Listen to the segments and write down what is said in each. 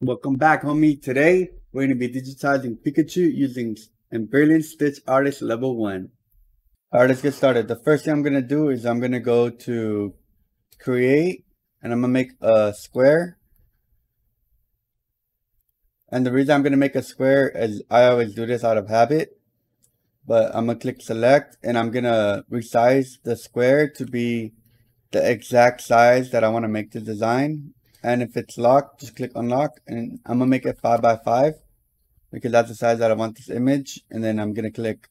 Welcome back, homie. Today, we're going to be digitizing Pikachu using Brilliant Stitch Artist Level 1. Alright, let's get started. The first thing I'm going to do is I'm going to go to Create, and I'm going to make a square. And the reason I'm going to make a square is I always do this out of habit. But I'm going to click Select, and I'm going to resize the square to be the exact size that I want to make the design. And if it's locked, just click Unlock, and I'm going to make it 5 by 5. Because that's the size that I want this image. And then I'm going to click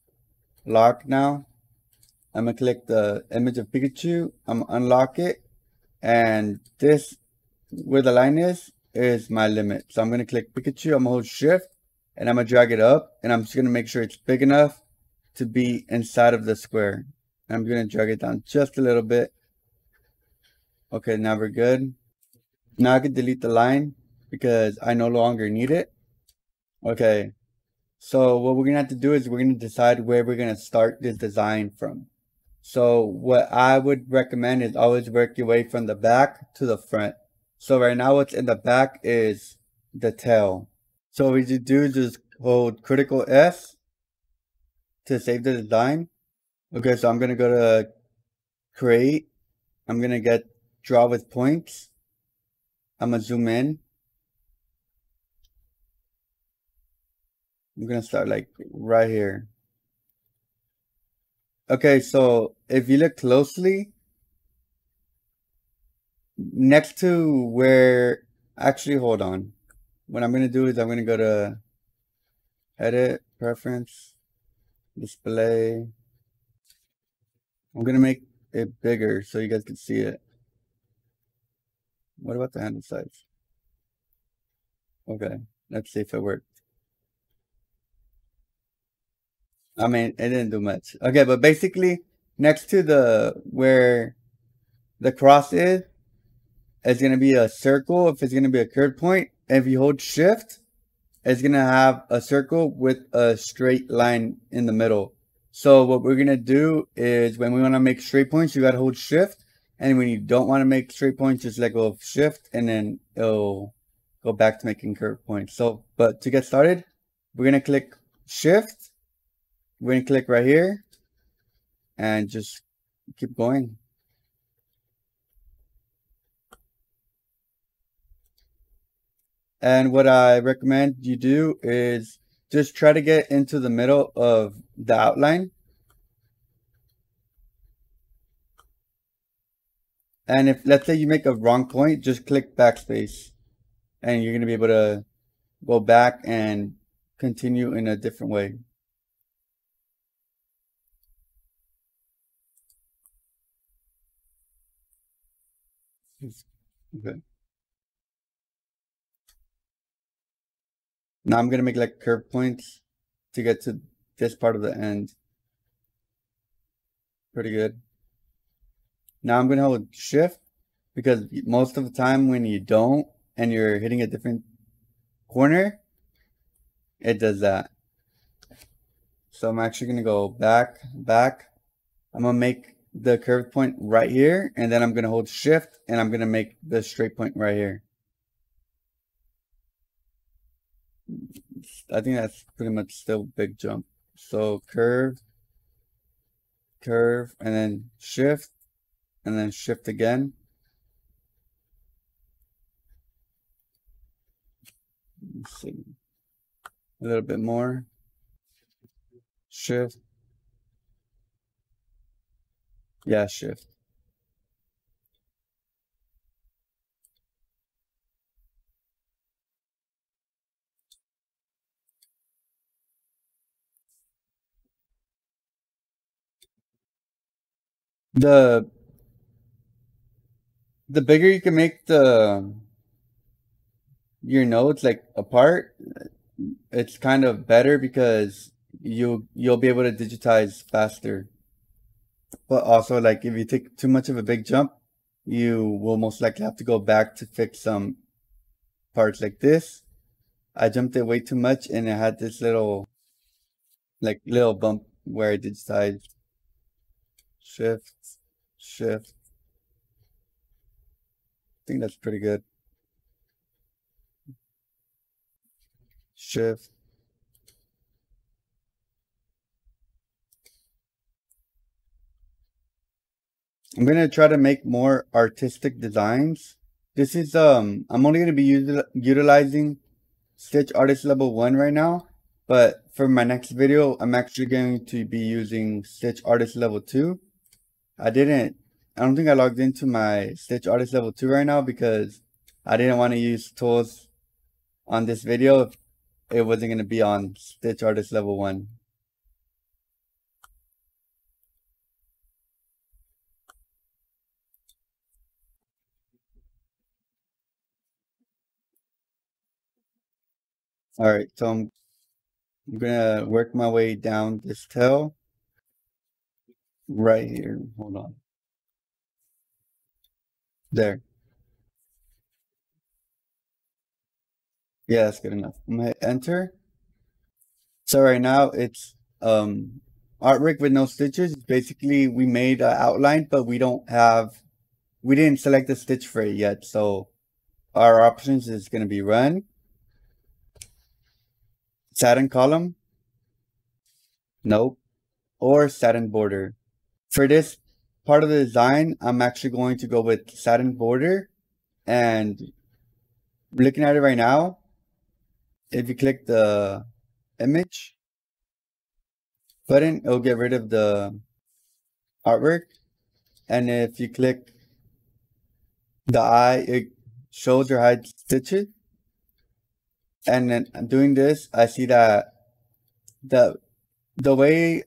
lock now. I'm going to click the image of Pikachu. I'm going to unlock it. And this, where the line is my limit. So I'm going to click Pikachu. I'm going to hold shift and I'm going to drag it up. And I'm just going to make sure it's big enough to be inside of the square. I'm going to drag it down just a little bit. Okay, now we're good. Now I can delete the line because I no longer need it. Okay, so what we're going to have to do is we're going to decide where we're going to start this design from. So what I would recommend is always work your way from the back to the front. So right now what's in the back is the tail. So what you do is just hold critical S to save the design. Okay, so I'm going to go to create. I'm going to get draw with points. I'm going to zoom in. I'm going to start like right here. Okay, so if you look closely, next to where, actually, hold on. What I'm going to do is I'm going to go to Edit, Preference, Display. I'm going to make it bigger so you guys can see it. What about the handle size? Okay, let's see if it worked. I mean, it didn't do much. Okay, but basically, next to the where the cross is, it's going to be a circle if it's going to be a curved point. And if you hold shift, it's going to have a circle with a straight line in the middle. So what we're going to do is when we want to make straight points, you got to hold shift. And when you don't want to make straight points, just let go of shift and then it'll go back to making curved points. So, but to get started, we're going to click shift. We're going to click right here and just keep going. And what I recommend you do is just try to get into the middle of the outline. And if, let's say you make a wrong point, just click backspace. And you're going to be able to go back and continue in a different way. Okay. Now I'm going to make like curve points to get to this part of the end. Pretty good. Now I'm going to hold shift because most of the time when you don't and you're hitting a different corner, it does that. So I'm actually going to go back. I'm going to make the curved point right here, and then I'm going to hold shift and I'm going to make the straight point right here. I think that's pretty much still big jump. So curve, and then shift again. Let's see. A little bit more. Shift. Yeah, shift. The bigger you can make your nodes like apart, it's kind of better because you'll be able to digitize faster. But also, like, if you take too much of a big jump, you will most likely have to go back to fix some parts like this. I jumped it way too much and it had this little bump where I digitized. Shift. I think that's pretty good. Shift. I'm gonna try to make more artistic designs. This is I'm only gonna be utilizing Stitch Artist Level 1 right now, but for my next video, I'm actually going to be using Stitch Artist Level 2. I don't think I logged into my Stitch Artist Level 2 right now because I didn't want to use tools on this video if it wasn't going to be on Stitch Artist Level 1. Alright, so I'm gonna work my way down this tail right here. Hold on. There. Yeah, that's good enough. I'm gonna hit enter. So right now it's artwork with no stitches. Basically, we made an outline, but we didn't select the stitch for it yet. So our options is gonna be run, satin column, nope, or satin border. For this part of the design, I'm actually going to go with satin border, and looking at it right now, if you click the image button, it'll get rid of the artwork, and if you click the eye, it shows or hides stitches. And then doing this, I see that the way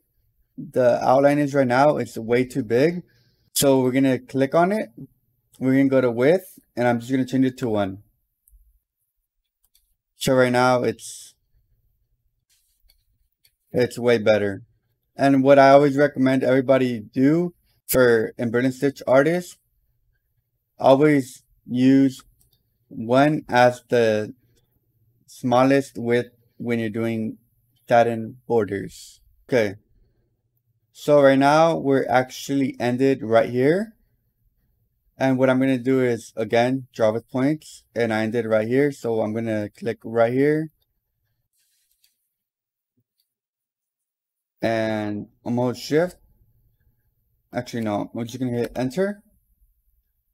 the outline is right now, it's way too big. So we're gonna click on it. We're gonna go to width, and I'm just gonna change it to 1. So right now it's way better. And what I always recommend everybody do for embroidery stitch artists, always use 1 as the smallest width when you're doing satin borders. Okay. So right now we're actually ended right here. And what I'm going to do is, again, draw with points, and I ended right here. So I'm going to click right here, and I'm going to hold shift. Actually, no, I'm just going to hit enter.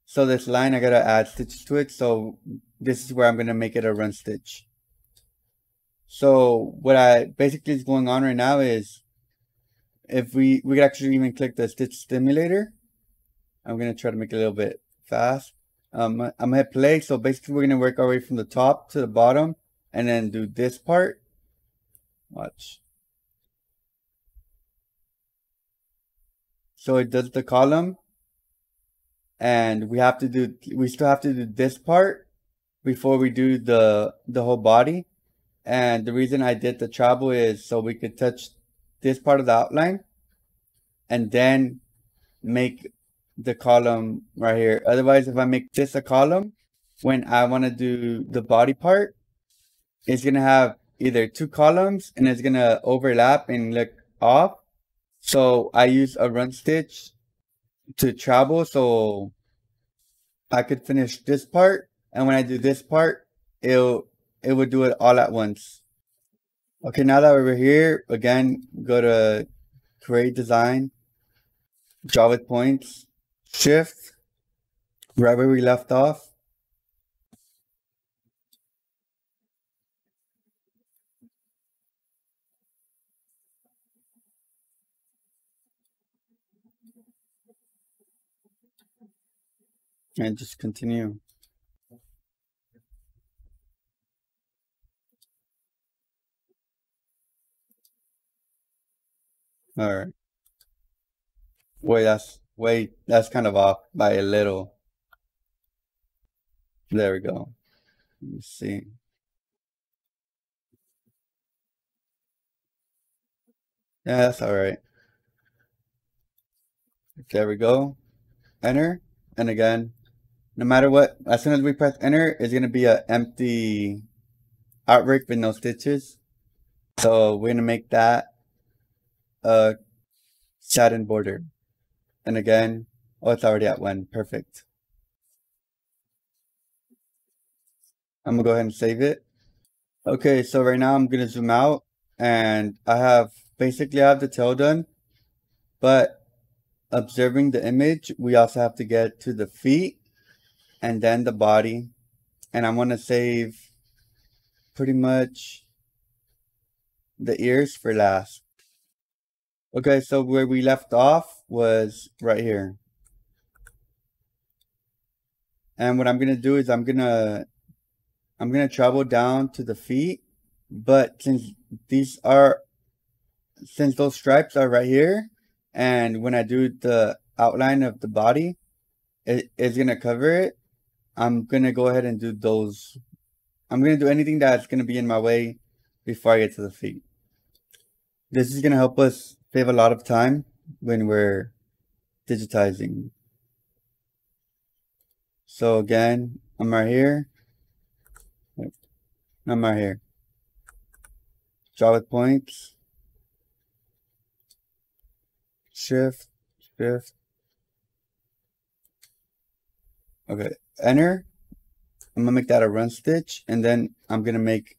So this line, I got to add stitches to it. So this is where I'm going to make it a run stitch. So what I basically is going on right now is, if we could actually even click the stitch stimulator. I'm going to try to make it a little bit fast. I'm going to hit play. So basically we're going to work our way from the top to the bottom and then do this part. Watch. So it does the column, and we still have to do this part before we do the whole body. And the reason I did the travel is so we could touch this part of the outline and then make the column right here. Otherwise, if I make this a column, when I want to do the body part, it's going to have either 2 columns and it's going to overlap and look off. So I use a run stitch to travel so I could finish this part, and when I do this part, it would do it all at once. Okay, now that we're here, again, go to create design, draw with points, shift, right where we left off. And just continue. All right. Wait, that's kind of off by a little. There we go. Let me see. Yeah, that's all right. There we go. Enter. And again, no matter what, as soon as we press enter, it's going to be an empty artwork with no stitches. So we're going to make that a satin border. And again, oh, it's already at 1. Perfect. I'm going to go ahead and save it. Okay, so right now I'm gonna zoom out and I have the tail done, but observing the image, we also have to get to the feet and then the body. And I'm gonna save pretty much the ears for last. Okay, so where we left off was right here. And what I'm gonna do is I'm gonna travel down to the feet, but since those stripes are right here, and when I do the outline of the body, it is gonna cover it. I'm gonna go ahead and do those. I'm gonna do anything that's gonna be in my way before I get to the feet. This is gonna help us save a lot of time when we're digitizing. So again, I'm right here. I'm right here. Draw with points. Shift, shift. Okay, enter. I'm gonna make that a run stitch, and then I'm gonna make,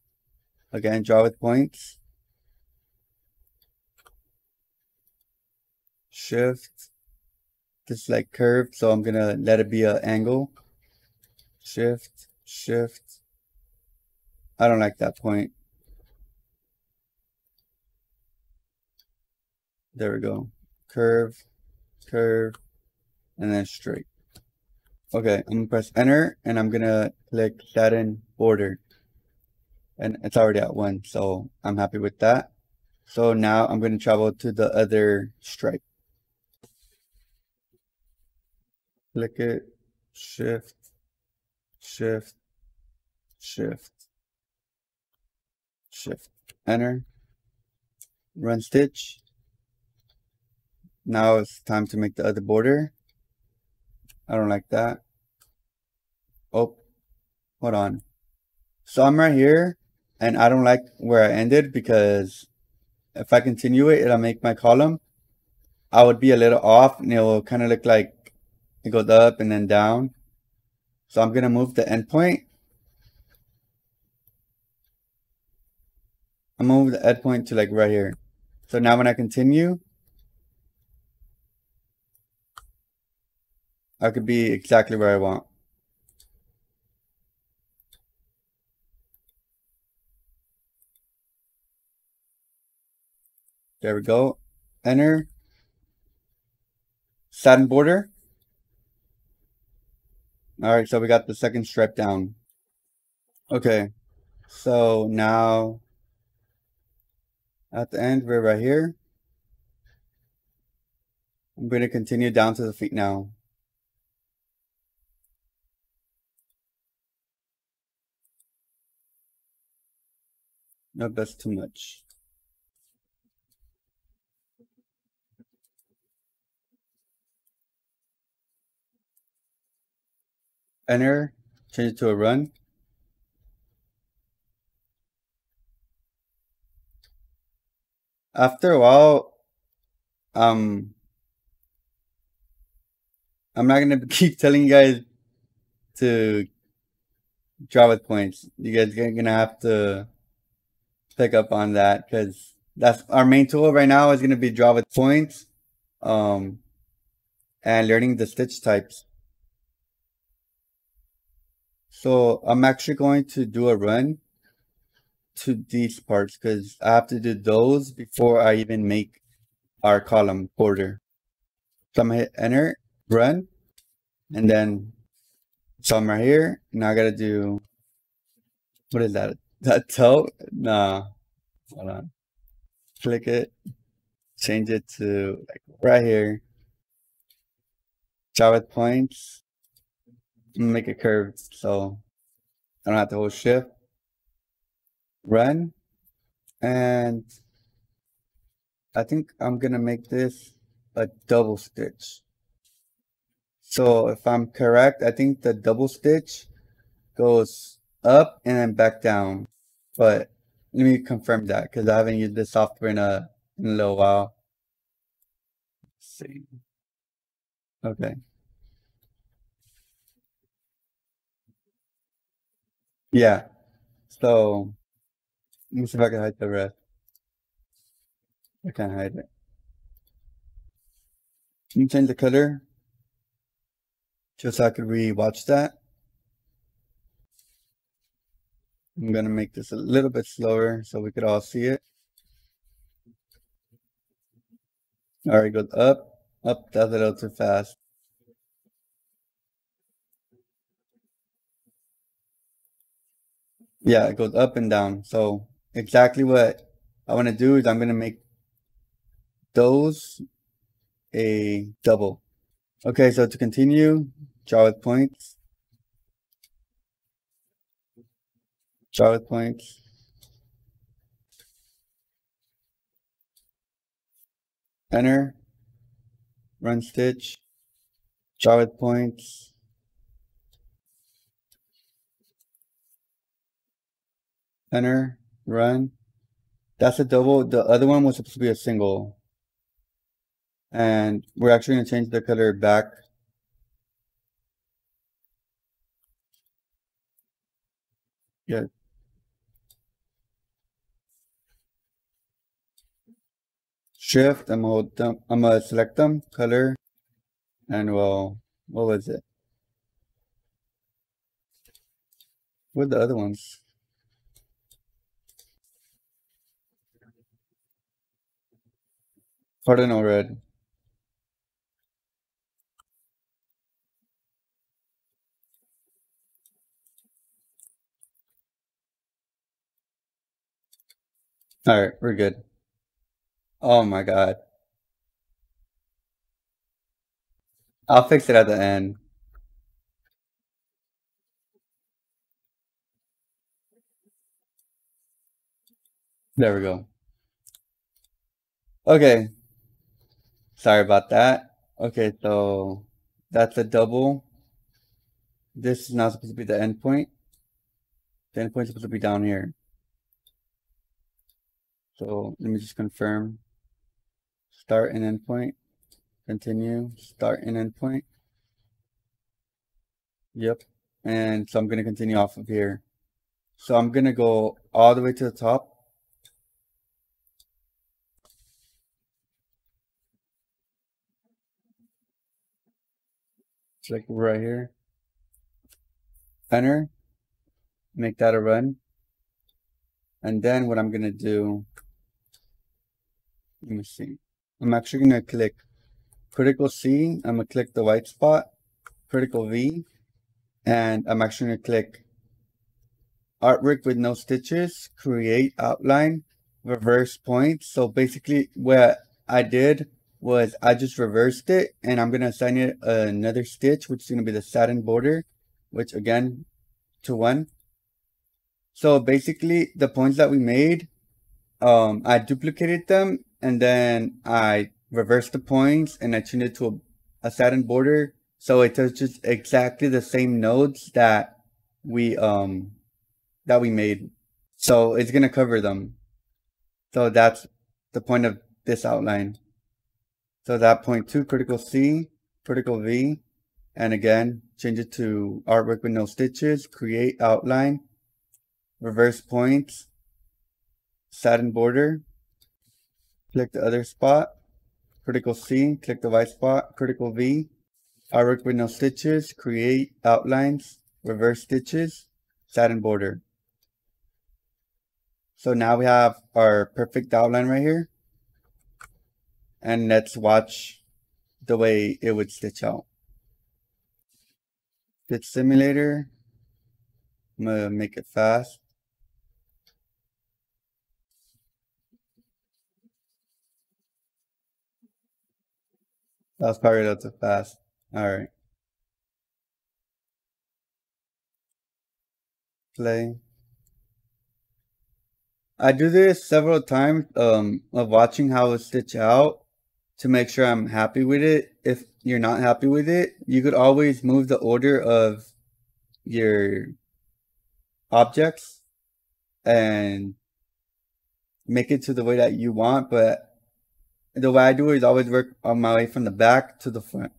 again, draw with points. Shift. This is like curved, so I'm gonna let it be an angle. Shift, shift. I don't like that point. There we go. Curve, curve, and then straight. Okay, I'm gonna press enter and I'm gonna click satin border. And it's already at 1, so I'm happy with that. So now I'm gonna travel to the other stripe. Click it, shift, shift, shift, shift, enter, run stitch. Now it's time to make the other border. I don't like that. Oh, hold on. So I'm right here and I don't like where I ended because if I continue it, it'll make my column. I would be a little off and it will kind of look like it goes up and then down. So I'm going to move the endpoint. I'm going to move the endpoint to like right here. So now when I continue, I could be exactly where I want. There we go. Enter. Satin border. All right, so we got the second stripe down. Okay, so now at the end, we're right here. I'm going to continue down to the feet now. No, that's too much. Enter, change it to a run. After a while, I'm not gonna keep telling you guys to draw with points. You guys are gonna have to pick up on that because that's our main tool right now is gonna be draw with points, and learning the stitch types. So I'm actually going to do a run to these parts because I have to do those before I even make our column border. So I'm gonna hit enter, run, and then so I'm right here. Now I gotta do, what is that? That toe? Nah, hold on. Click it, change it to like right here. Draw with points. Make it curved so I don't have to hold shift. Run, and I think I'm gonna make this a double stitch. So if I'm correct, I think the double stitch goes up and then back down. But let me confirm that because I haven't used this software in a little while. Let's see. Okay. Yeah. So Let me see if I can hide the red. I can't hide it. Can you change the color? Just so I could re-watch that. I'm gonna make this a little bit slower so we could all see it. Alright, goes up, up, that's a little too fast. Yeah, it goes up and down. So exactly what I want to do is I'm gonna make those a double. Okay, so to continue, draw with points. Draw with points. Enter. Run stitch. Draw with points. Enter. Run. That's a double. The other one was supposed to be a single. And we're actually going to change the color back. Yeah. Shift. I'm gonna select them. Color. And well, what was it? What are the other ones? Cardinal red. Alright, we're good. Oh my god. I'll fix it at the end. There we go. Okay. Sorry about that. Okay, so that's a double. This is not supposed to be the endpoint. The endpoint is supposed to be down here. So let me just confirm. Start and endpoint. Continue. Start and endpoint. Yep. And so I'm going to continue off of here. So I'm going to go all the way to the top. It's like right here. Enter. Make that a run. And then what I'm going to do, let me see. I'm actually going to click critical C. I'm going to click the white spot, critical V, and I'm actually going to click artwork with no stitches, create outline, reverse points. So basically what I did was I just reversed it and I'm going to assign it another stitch, which is going to be the satin border, which again to 1. So basically the points that we made, I duplicated them and then I reversed the points and I changed it to a satin border. So it touches exactly the same nodes that we made. So it's going to cover them. So that's the point of this outline. So that point 2, critical C, critical V, and again, change it to artwork with no stitches, create outline, reverse points, satin border, click the other spot, critical C, click the white spot, critical V, artwork with no stitches, create outlines, reverse stitches, satin border. So now we have our perfect outline right here. And let's watch the way it would stitch out. Stitch simulator. I'm gonna make it fast. That was probably a little too fast. Alright. Play. I do this several times of watching how it stitch out to make sure I'm happy with it. If you're not happy with it, you could always move the order of your objects and make it to the way that you want, but the way I do it is always work on my way from the back to the front.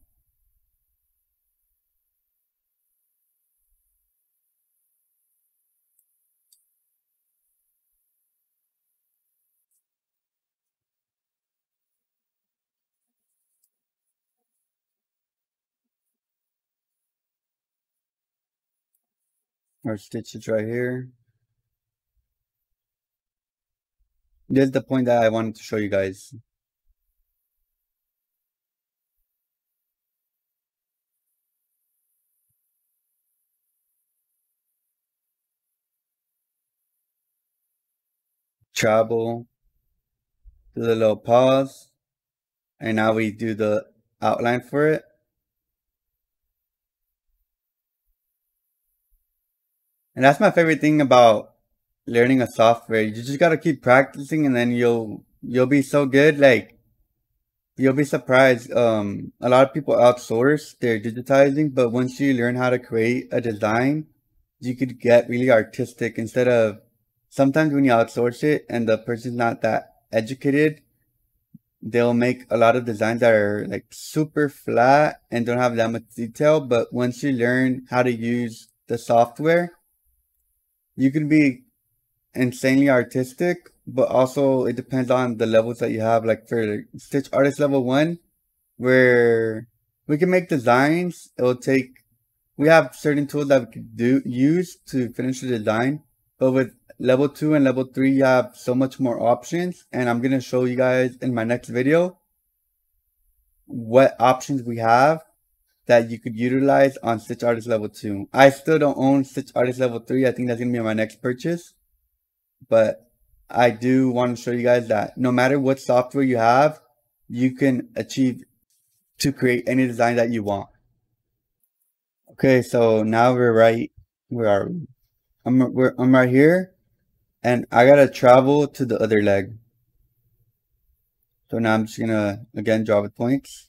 Our stitches right here. This is the point that I wanted to show you guys. Travel, do the little pause, and now we do the outline for it. And that's my favorite thing about learning a software. You just gotta keep practicing, and then you'll be so good. Like, you'll be surprised. A lot of people outsource their digitizing, but once you learn how to create a design, you could get really artistic instead of sometimes when you outsource it and the person's not that educated, they'll make a lot of designs that are like super flat and don't have that much detail. But once you learn how to use the software, you can be insanely artistic, but also it depends on the levels that you have. Like for Stitch Artist level 1, where we can make designs, we have certain tools that we could use to finish the design. But with level 2 and level 3, you have so much more options, and I'm gonna show you guys in my next video what options we have that you could utilize on Stitch Artist level 2. I still don't own Stitch Artist level 3. I think that's gonna be my next purchase. But I do want to show you guys that no matter what software you have, you can achieve to create any design that you want. Okay, so now where are we? I'm right here, and I gotta travel to the other leg. So now I'm just gonna again draw with points.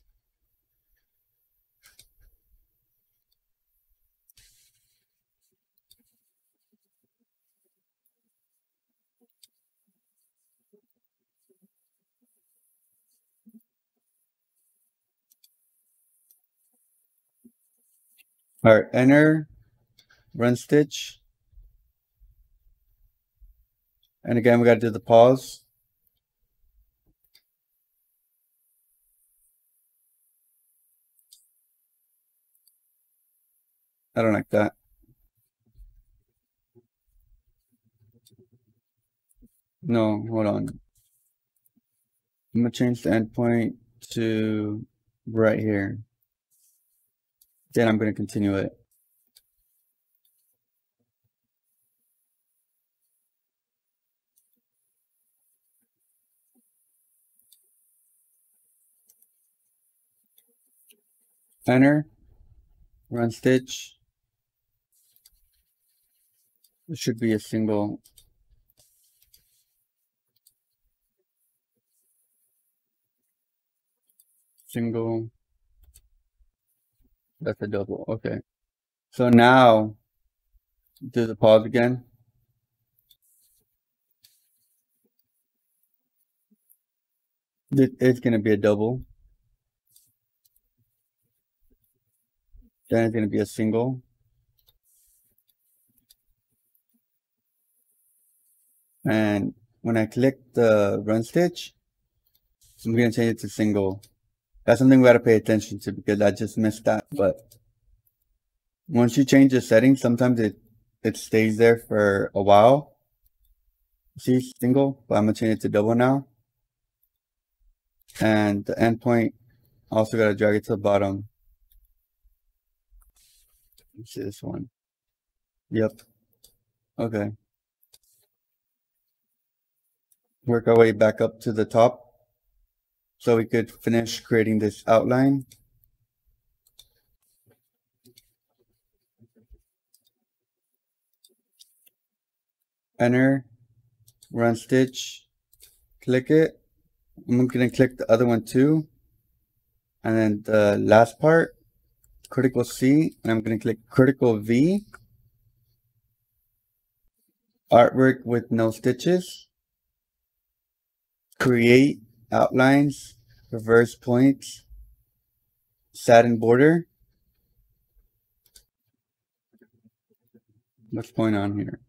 All right, enter, run stitch, and again we gotta do the pause. I don't like that. No, hold on. I'm gonna change the endpoint to right here. Then I'm gonna continue it. Enter, run stitch. It should be a single. Single. That's a double. Okay. So now do the pause again. It's gonna be a double. Then it's gonna be a single. And when I click the run stitch, I'm gonna change it to single. That's something we gotta pay attention to because I just missed that. But once you change the settings, sometimes it stays there for a while. See, single, but I'm gonna change it to double now. And the endpoint, also gotta drag it to the bottom. Let's see this one. Yep. Okay. Work our way back up to the top so we could finish creating this outline. Enter, run stitch, click it. I'm gonna click the other one too. And then the last part, critical C, and I'm gonna click critical V. Artwork with no stitches. Create outlines, reverse points, satin border. What's going on here?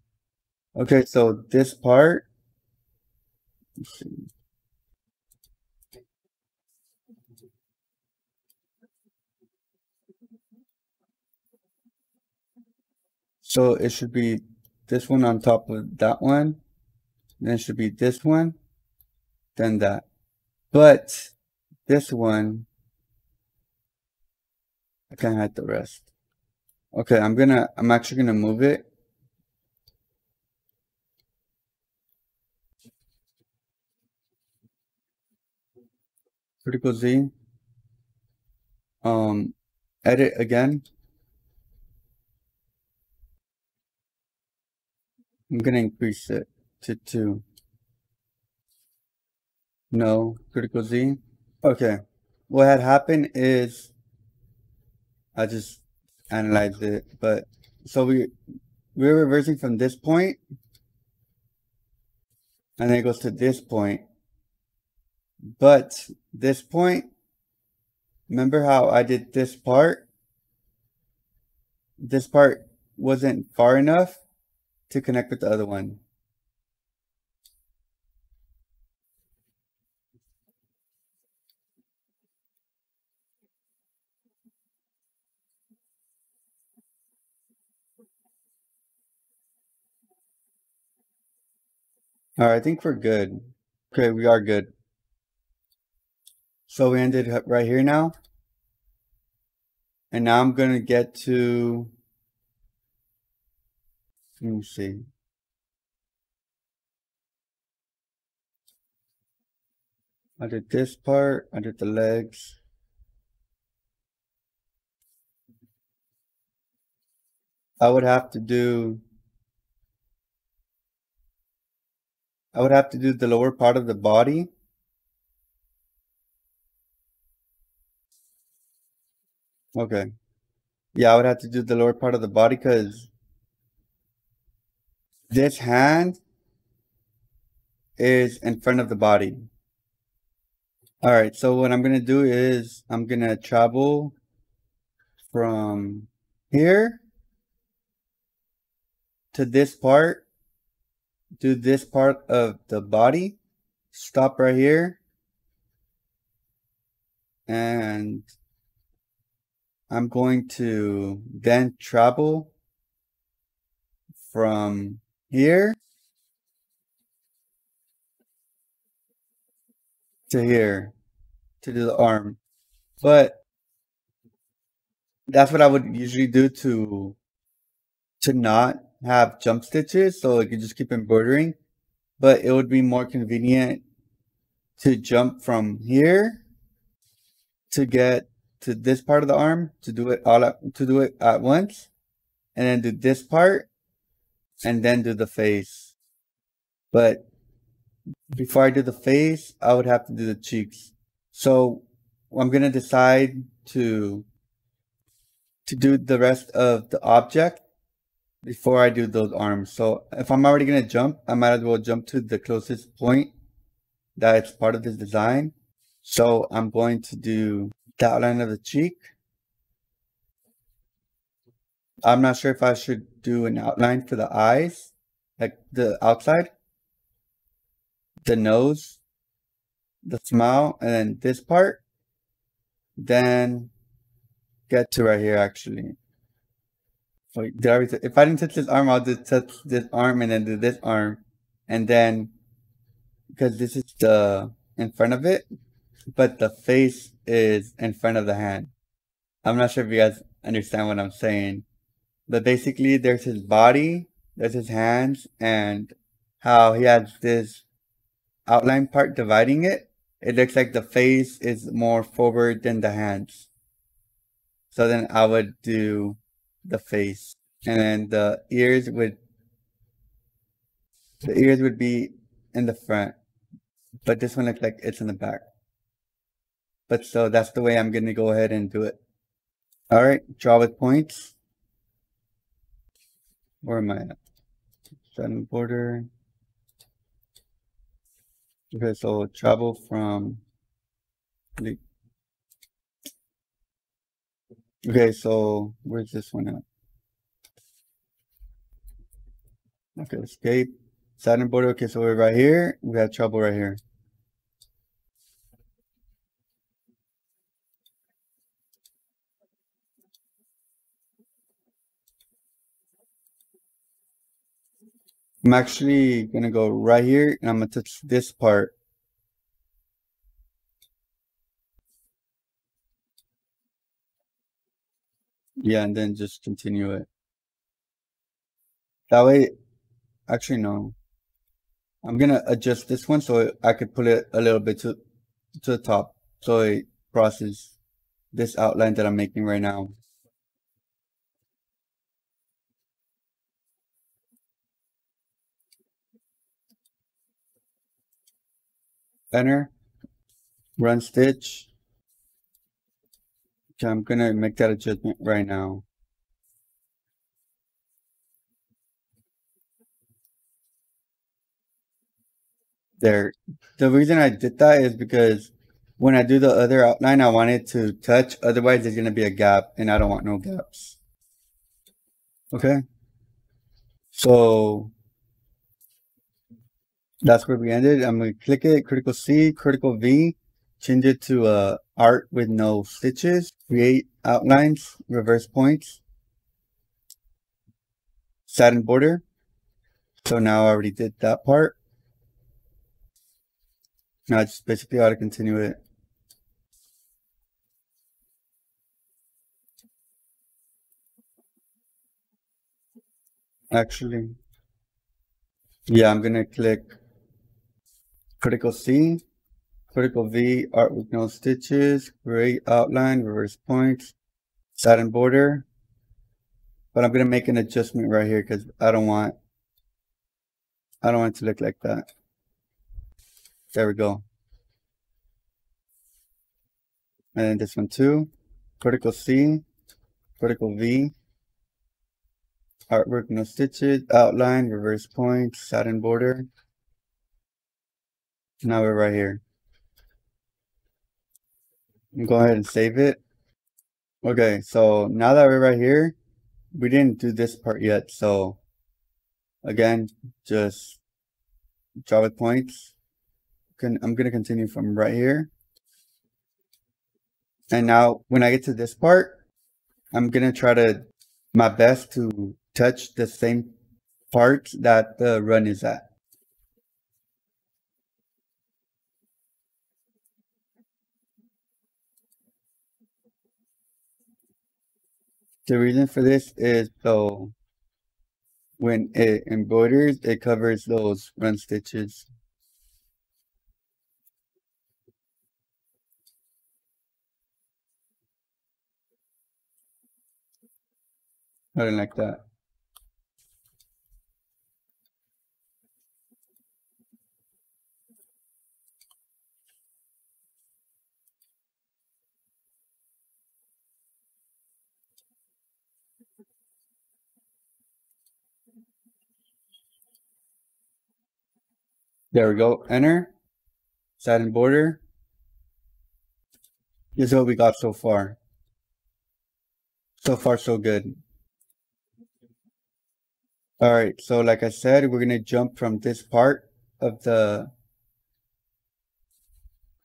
Okay, so this part, let's see. So it should be this one on top of that one. Then it should be this one. Then that. But this one, I can't hide the rest. Okay, I'm actually gonna move it. Critical Z. Edit again. I'm gonna increase it to 2. No, critical Z. Okay. What had happened is I just analyzed it, but so we're reversing from this point, and then it goes to this point. But this point, remember how I did this part? This part wasn't far enough to connect with the other one. All right, I think we're good. Okay, we are good. So we ended up right here now. And now I'm going to get to, let me see. I did this part, I did the legs. I would have to do the lower part of the body. Okay. Yeah, I would have to do the lower part of the body because this hand is in front of the body. All right, so what I'm going to do is I'm going to travel from here to this part, do this part of the body, stop right here, and I'm going to then travel from here to here to do the arm. But that's what I would usually do to not have jump stitches, so I could just keep embroidering. But it would be more convenient to jump from here to get to this part of the arm, to do it at once, and then do this part, and then do the face. But before I do the face, I would have to do the cheeks. So I'm gonna decide to do the rest of the object before I do those arms. So if I'm already gonna jump, I might as well jump to the closest point that it's part of this design. So I'm going to do the outline of the cheek. I'm not sure if I should do an outline for the eyes, like the outside, the nose, the smile, and then this part. Then get to right here actually. Wait, if I didn't touch this arm, I'll just touch this arm and then do this arm. And then, because this is the in front of it, but the face is in front of the hand. I'm not sure if you guys understand what I'm saying. But basically, there's his body, there's his hands, and how he has this outline part dividing it. It looks like the face is more forward than the hands. So then I would do the face. And then the ears would be in the front. But this one looks like it's in the back. But so that's the way I'm gonna go ahead and do it. Alright, draw with points. Where am I at? Setting border. Okay, so travel from the okay, so where's this one at? Okay, escape. Saturn border. Okay, so we're right here. We have trouble right here. I'm actually gonna go right here and I'm gonna touch this part. Yeah, and then just continue it. That way, actually no. I'm gonna adjust this one so I could put it a little bit to the top so it crosses this outline that I'm making right now. Enter, run stitch. Okay, I'm gonna make that adjustment right now. There. The reason I did that is because when I do the other outline, I want it to touch. Otherwise, there's gonna be a gap, and I don't want no gaps. Okay. So that's where we ended. I'm gonna click it, critical C, critical V, change it to art with no stitches, create outlines, reverse points, satin border. So now I already did that part. Now I just basically ought to continue it. Actually, yeah, I'm gonna click critical C, critical V, art with no stitches, create outline, reverse points, satin border. But I'm gonna make an adjustment right here because I don't want it to look like that. There we go. And then this one too. Critical C, critical V, artwork no stitches, outline, reverse points, satin border. Now we're right here. Go ahead and save it. Okay, so now that we're right here, we didn't do this part yet. So again, just draw with points. I'm gonna continue from right here. And now when I get to this part, I'm gonna try to my best to touch the same part that the run is at. The reason for this is so when it embroiders, it covers those run stitches. I don't like that. There we go. Enter. Satin border. This is what we got so far. So far, so good. All right. So like I said, we're going to jump from this part of the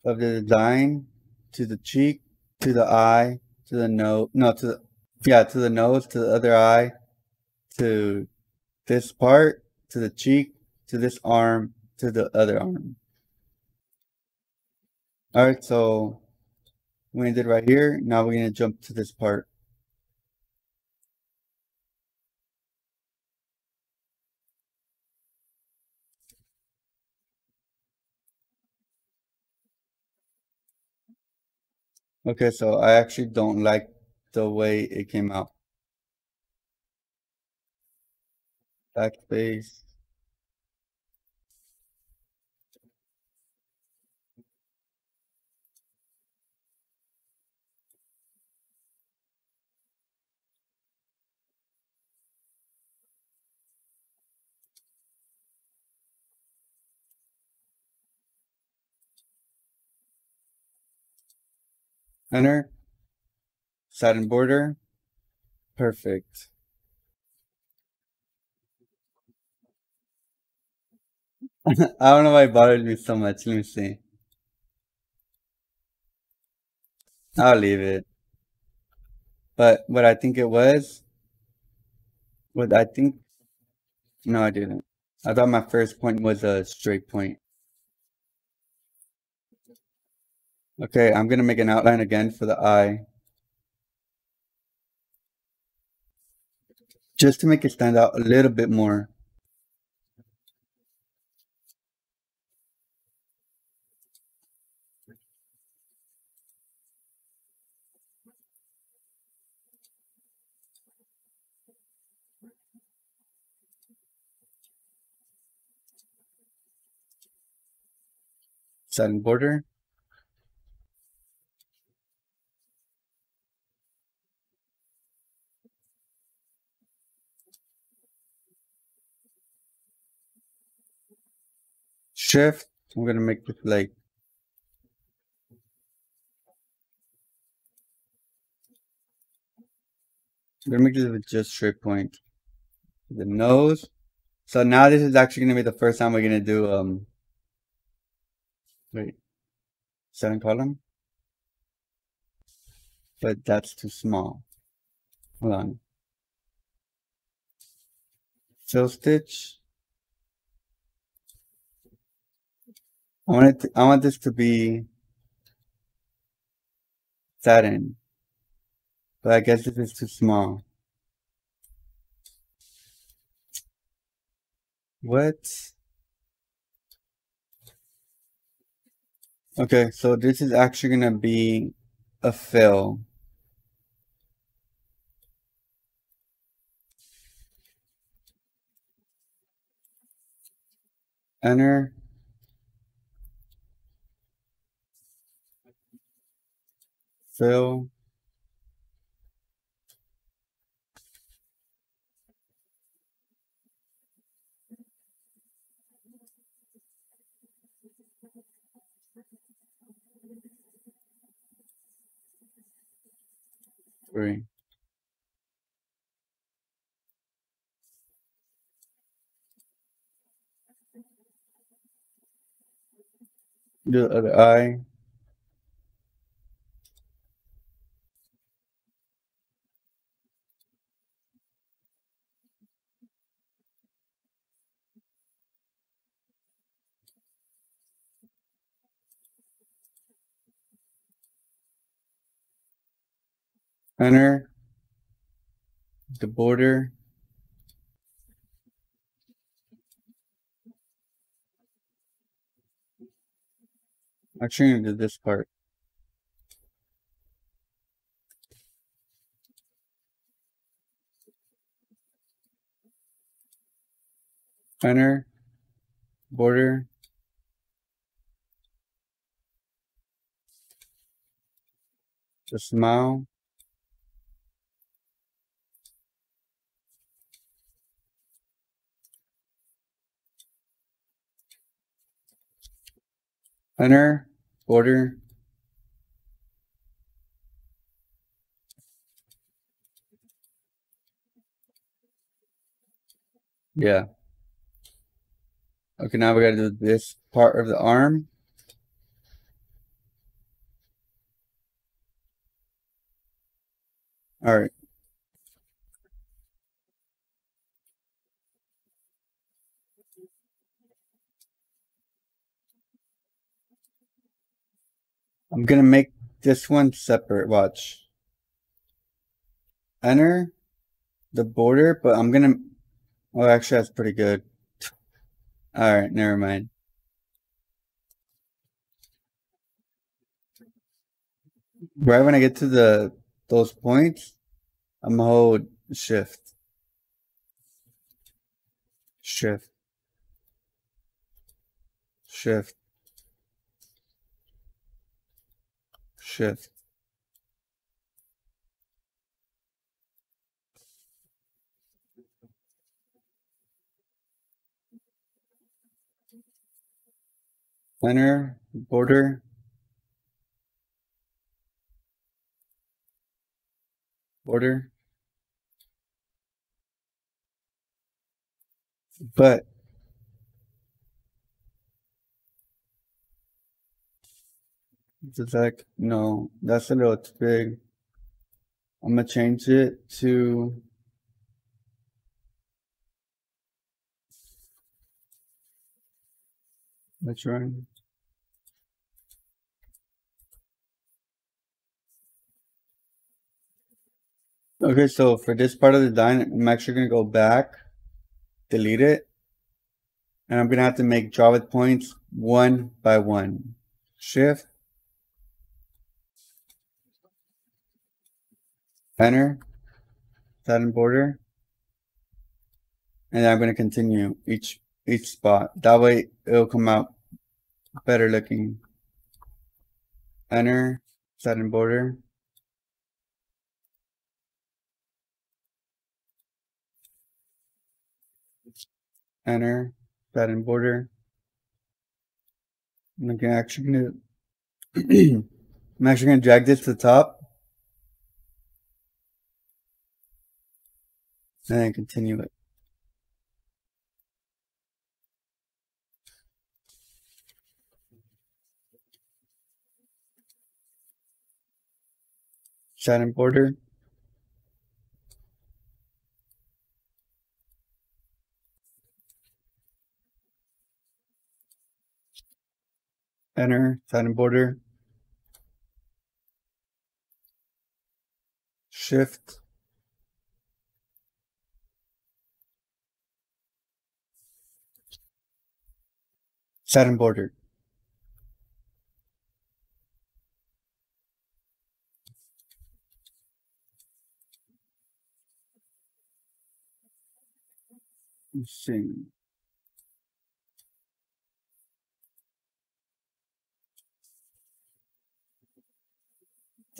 design to the cheek, to the eye, to the nose, no, to the nose, to the other eye, to this part, to the cheek, to this arm, to the other arm. All right, so we ended right here. Now we're gonna jump to this part. Okay, so I actually don't like the way it came out. Backspace. Enter. Satin border. Perfect. I don't know why it bothered me so much. Let me see. I'll leave it. But what I think it was, what I think, no, I didn't. I thought my first point was a straight point. Okay, I'm gonna make an outline again for the eye. Just to make it stand out a little bit more. Satin border. Shift. I'm gonna make it like I'm gonna make this with just straight point. The nose. So now this is actually gonna be the first time we're gonna do wait, second column. But that's too small. Hold on. Fill stitch. I want this to be satin. But I guess this is too small. What? Okay, so this is actually gonna be a fill. Enter. Fill. Three. Do the other eye. Enter. The border. Actually, I'm gonna do this part. Enter. Border. The smile. Enter. Border. Yeah. Okay, now we gotta do this part of the arm. All right. I'm gonna make this one separate. Watch. Enter the border, but I'm gonna. Oh, actually, that's pretty good. All right, never mind. Right when I get to those points, I'm gonna hold shift. Shift. Shift. Shift. Enter border. Border. But it's like, no, that's a little too big. I'm gonna change it to Let's run. Okay, so for this part of the design, I'm actually going to go back, delete it, and I'm going to have to make draw with points one by one. Shift, enter, satin border, and then I'm going to continue each spot. That way it'll come out better looking. Enter, satin border. Enter, satin border. I'm actually gonna I'm actually gonna drag this to the top. And then continue it. Satin border. Enter, satin border. Shift. Satin border. Let's see.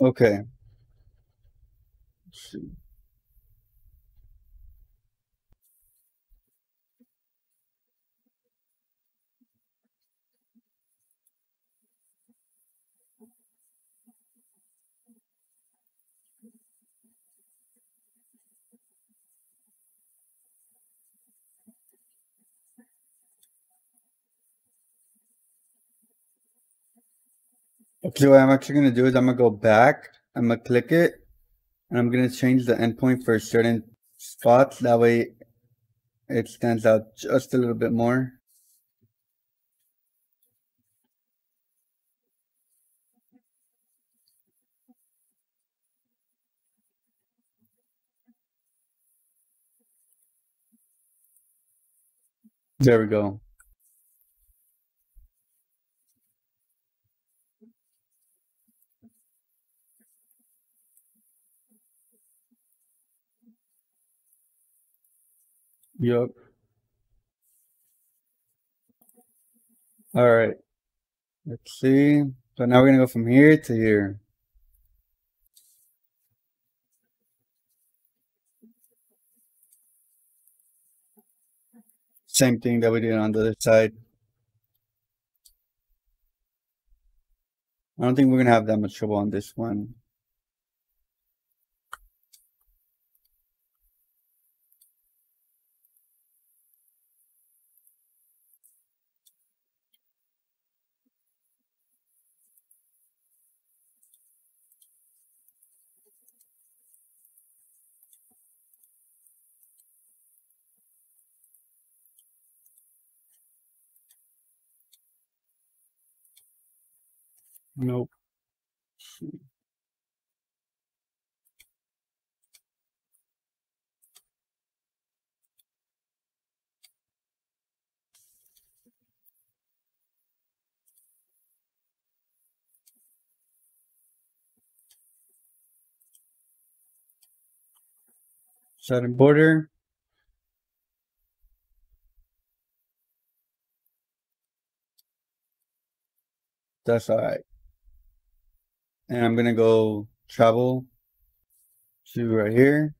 Okay. Let's see. Okay, what I'm actually gonna do is I'm gonna go back, I'm gonna click it, and I'm gonna change the endpoint for certain spots. That way it stands out just a little bit more. There we go. Yup. All right. Let's see. So now we're gonna go from here to here. Same thing that we did on the other side. I don't think we're gonna have that much trouble on this one. Nope. Satin border. That's all right. And I'm gonna go travel to right here.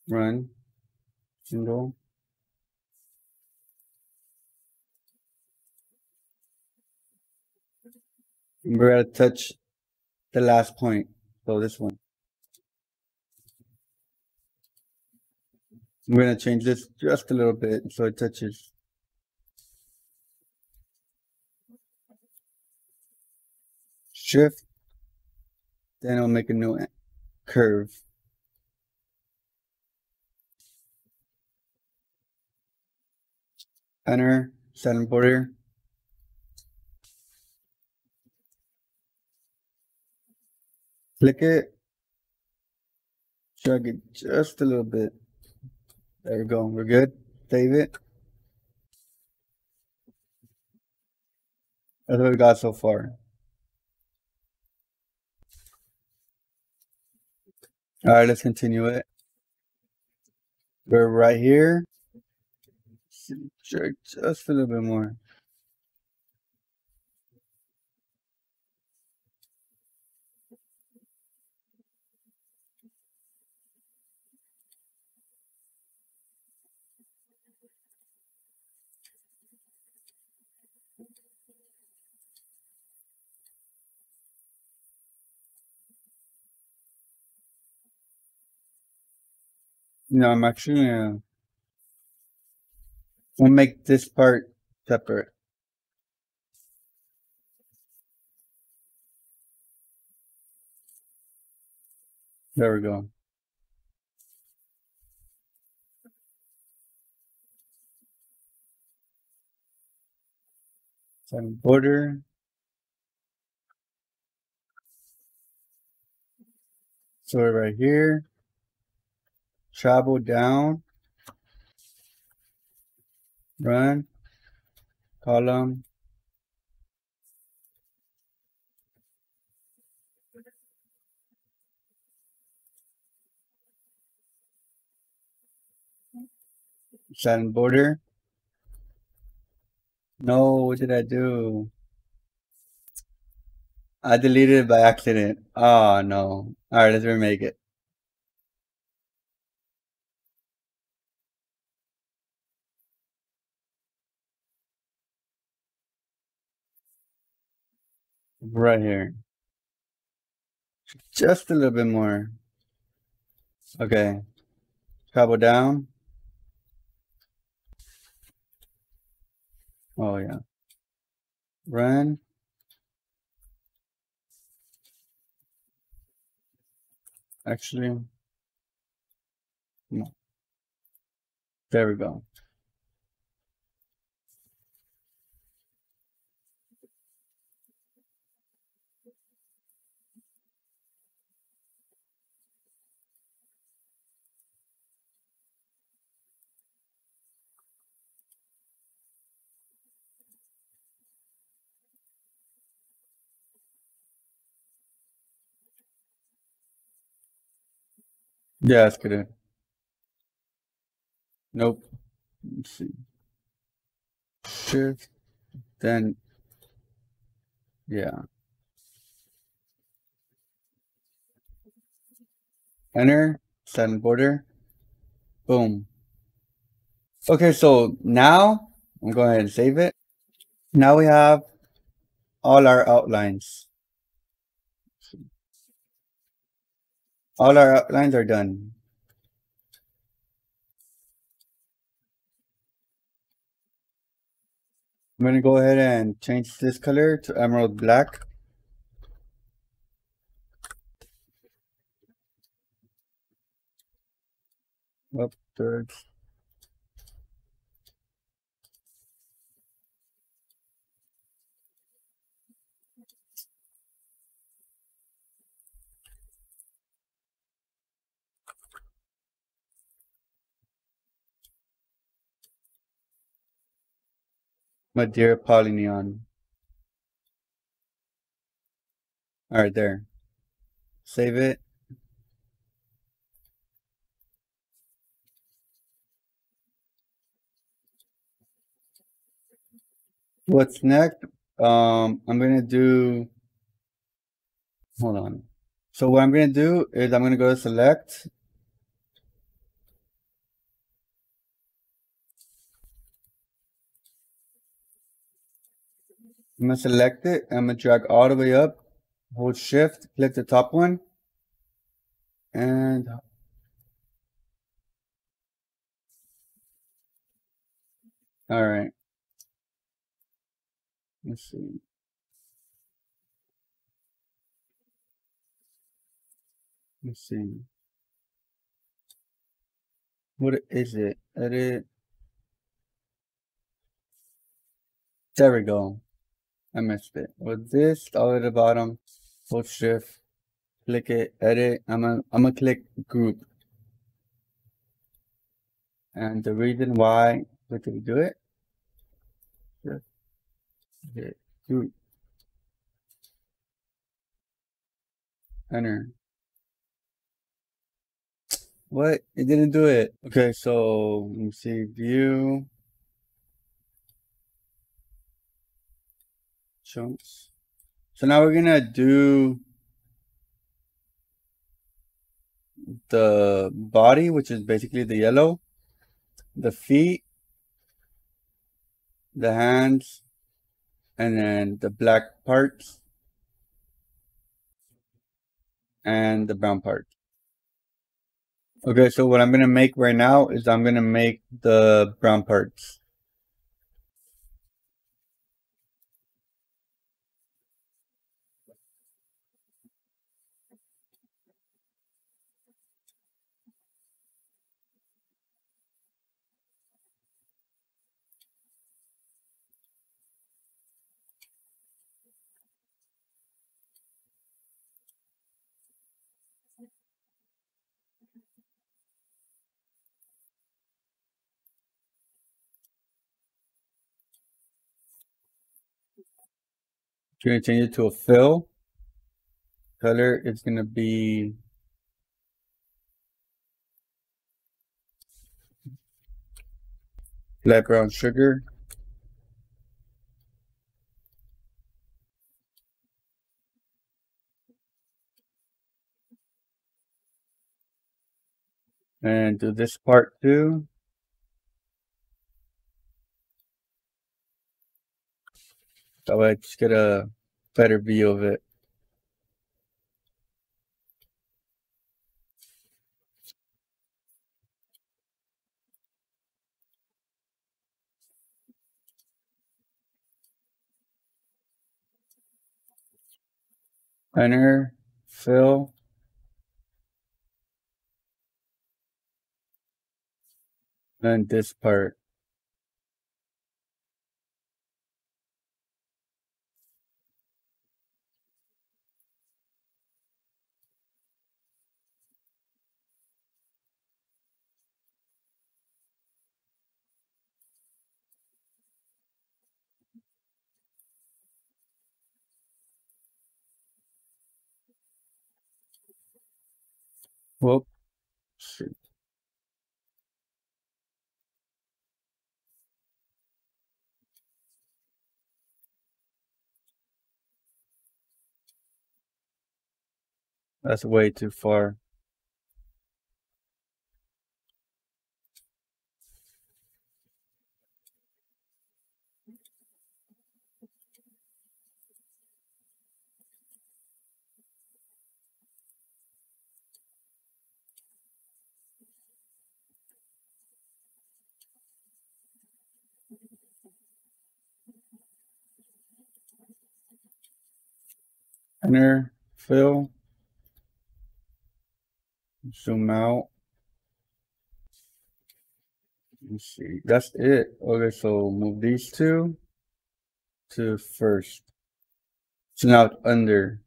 Run. Single. And we're gonna touch the last point. So this one. I'm gonna change this just a little bit so it touches. Shift. Then I'll make a new curve. enter, center border. Click it, drag it just a little bit. There we go, we're good. Save it. That's what we got so far. All right, let's continue it. We're right here. Drag just a little bit more. No, I'm actually we'll make this part separate. There we go. Center border. So we're right here. Travel down. Run. Column. Center border. No, what did I do? I deleted it by accident. Oh no. Alright, let's remake it. Right here. Just a little bit more. Okay. Travel down. Oh yeah. Run. Actually, no. There we go. Yeah, that's good. Nope. Let's see. Shift. Then, yeah. Enter. Center border. Boom. Okay, so now I'm going ahead and save it. Now we have all our outlines. All our outlines are done. I'm going to go ahead and change this color to emerald black. Up third. Madeira Polyneon. Alright, there. Save it. What's next? I'm gonna do, hold on. So what I'm gonna do is I'm gonna go to select. I'm gonna select it. I'm gonna drag all the way up. Hold shift, click the top one. And alright. Let's see. Let's see. What is it? Edit. There we go. I missed it. With this, all at the bottom, hold shift, click it, edit. I'm gonna click group. And the reason why we can do it, just hit group, enter. What? It didn't do it. Okay, so let me see, view, chunks. So now we're gonna do the body, which is basically the yellow, the feet, the hands, and then the black parts, and the brown part. Okay, so what I'm gonna make right now is I'm gonna make the brown parts. I'm gonna change it to a fill. Color is gonna be light brown sugar. And do this part too. That way I just get a better view of it. Enter, fill. And this part. Whoop. Shoot. That's way too far. Enter, fill. Zoom out. Let's see. That's it. Okay, so move these two to first. So now it's under.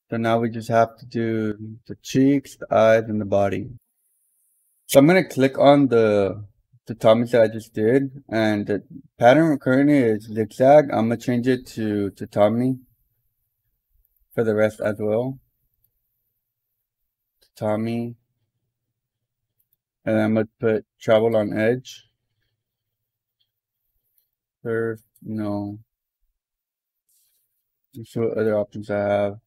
So now we just have to do the cheeks, the eyes, and the body. So I'm gonna click on the tummies that I just did, and the pattern currently is zigzag. I'm gonna change it to tatami for the rest as well. Tatami, and I'm gonna put travel on edge. Curve, no. Let's see what other options I have.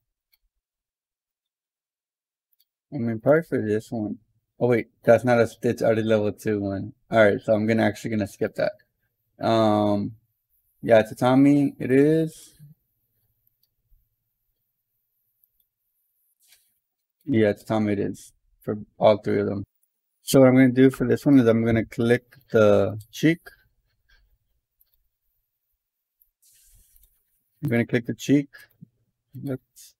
I mean, probably for this one. Oh wait, that's not a stitch already level 2 one. Alright, so I'm actually gonna skip that. Yeah, tatami it is. Yeah, tatami it is for all 3 of them. So what I'm gonna do for this one is I'm gonna click the cheek. I'm gonna click the cheek. Let's,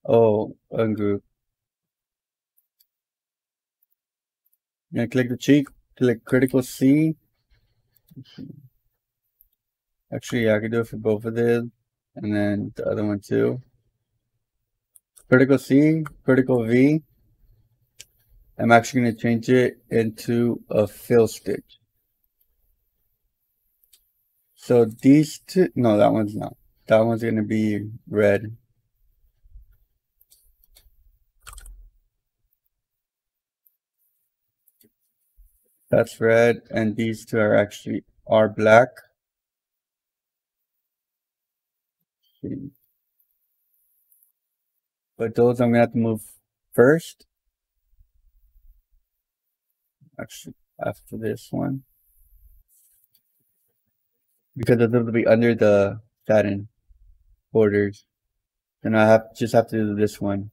oh, ungroup. I'm gonna click the cheek, click critical C, Actually, yeah, I could do it for both of them, and then the other one too. Vertical C, vertical V. I'm actually going to change it into a fill stitch. So these two, no, that one's not. That one's going to be red. That's red, and these two are actually black. But those I'm gonna have to move first. Actually, after this one. Because it'll be under the satin borders. Then I just have to do this one.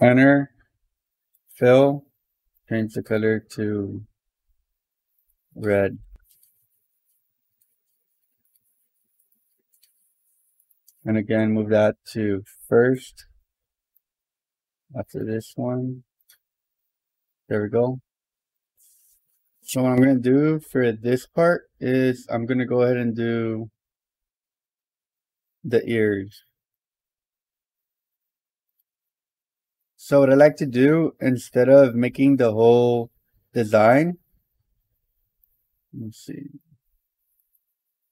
Enter, fill, change the color to red. And again, move that to first. After this one. There we go. So what I'm going to do for this part is I'm going to go ahead and do the ears. So what I like to do, instead of making the whole design, let's see.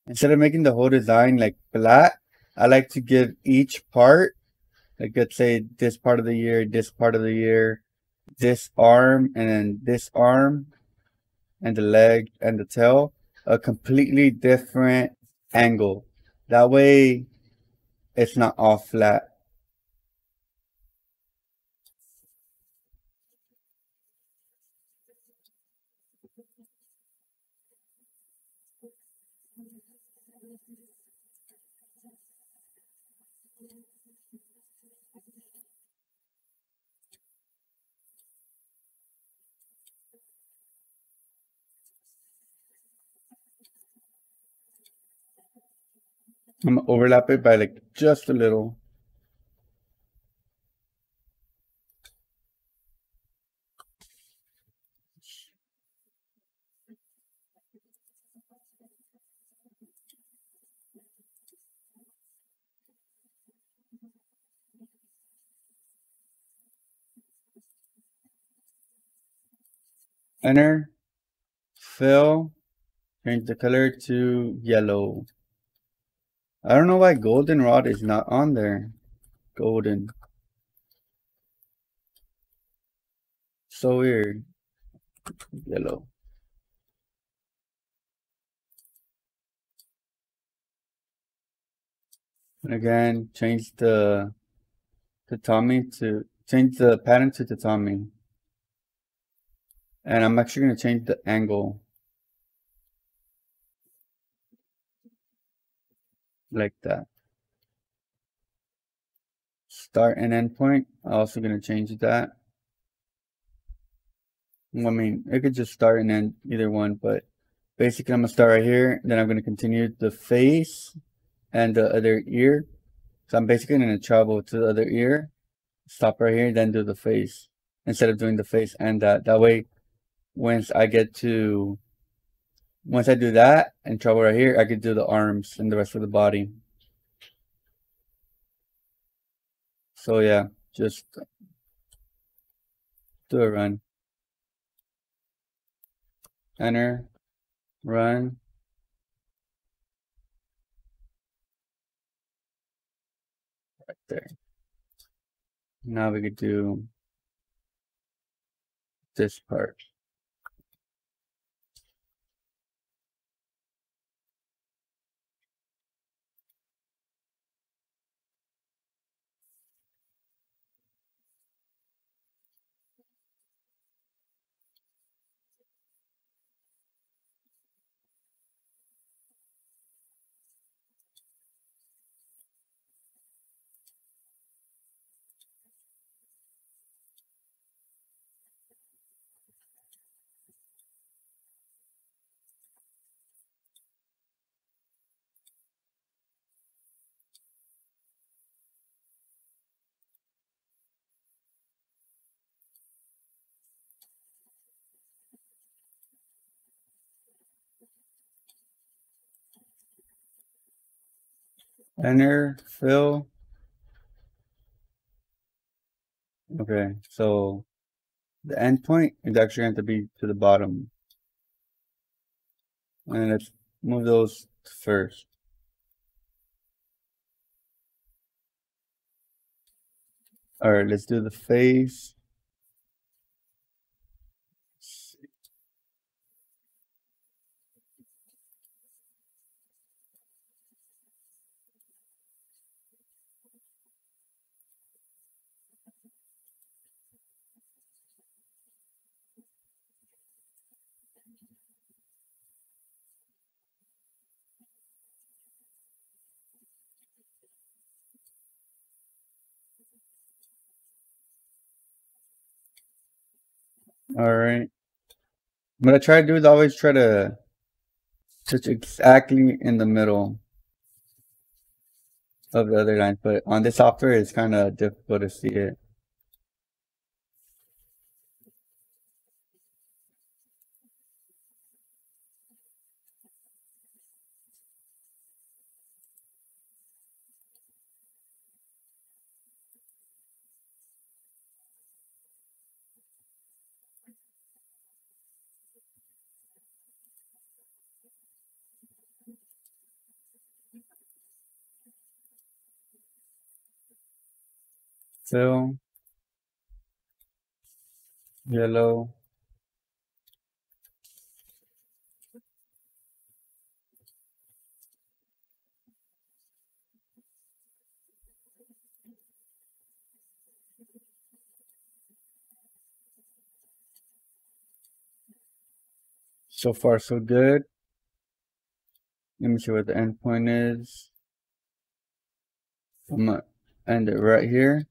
Instead of making the whole design like flat, I like to give each part, like let's say this part of the ear, this part of the ear, this arm, and then this arm, and the leg and the tail, a completely different angle. That way it's not all flat. I'm gonna overlap it by like just a little. Enter, fill, change the color to yellow. I don't know why goldenrod is not on there. Golden. So weird. Yellow. And again, change the tatami to change the pattern to tatami. And I'm actually going to change the angle. Like that. Start and end point. I'm also going to change that. I mean, it could just start and end either one, but basically I'm going to start right here. Then I'm going to continue the face and the other ear. So I'm basically going to travel to the other ear, stop right here, then do the face instead of doing the face and that. That way, once I do that and travel right here, I could do the arms and the rest of the body. So yeah, just do a run. Enter, run. Right there. Now we could do this part. Enter, fill. Okay, so the endpoint is actually going to be to the bottom. And let's move those first. Alright, let's do the face. Alright. What I try to do is always try to touch exactly in the middle of the other lines, but on this software it's kind of difficult to see it. Fill, yellow, so far so good. Let me see what the endpoint is. I'm gonna end it right here.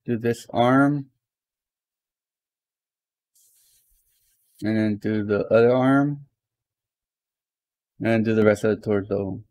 Do this arm. And then do the other arm. And then do the rest of the torso.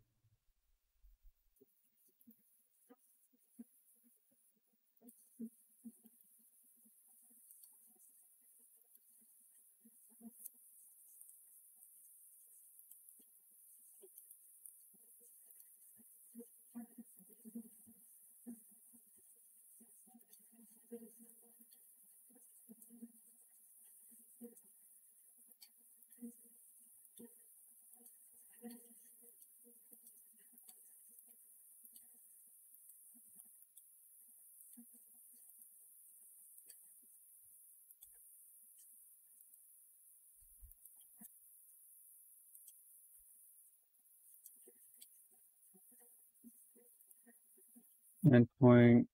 Endpoint.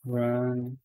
Run.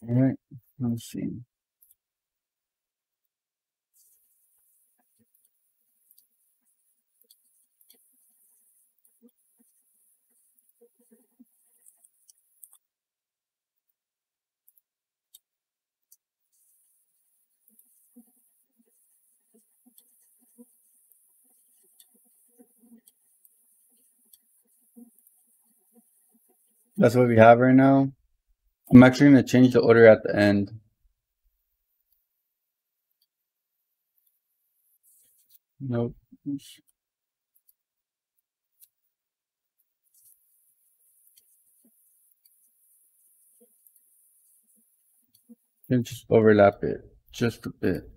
Alright, let's see. That's what we have right now. I'm actually going to change the order at the end. Nope. And just overlap it just a bit.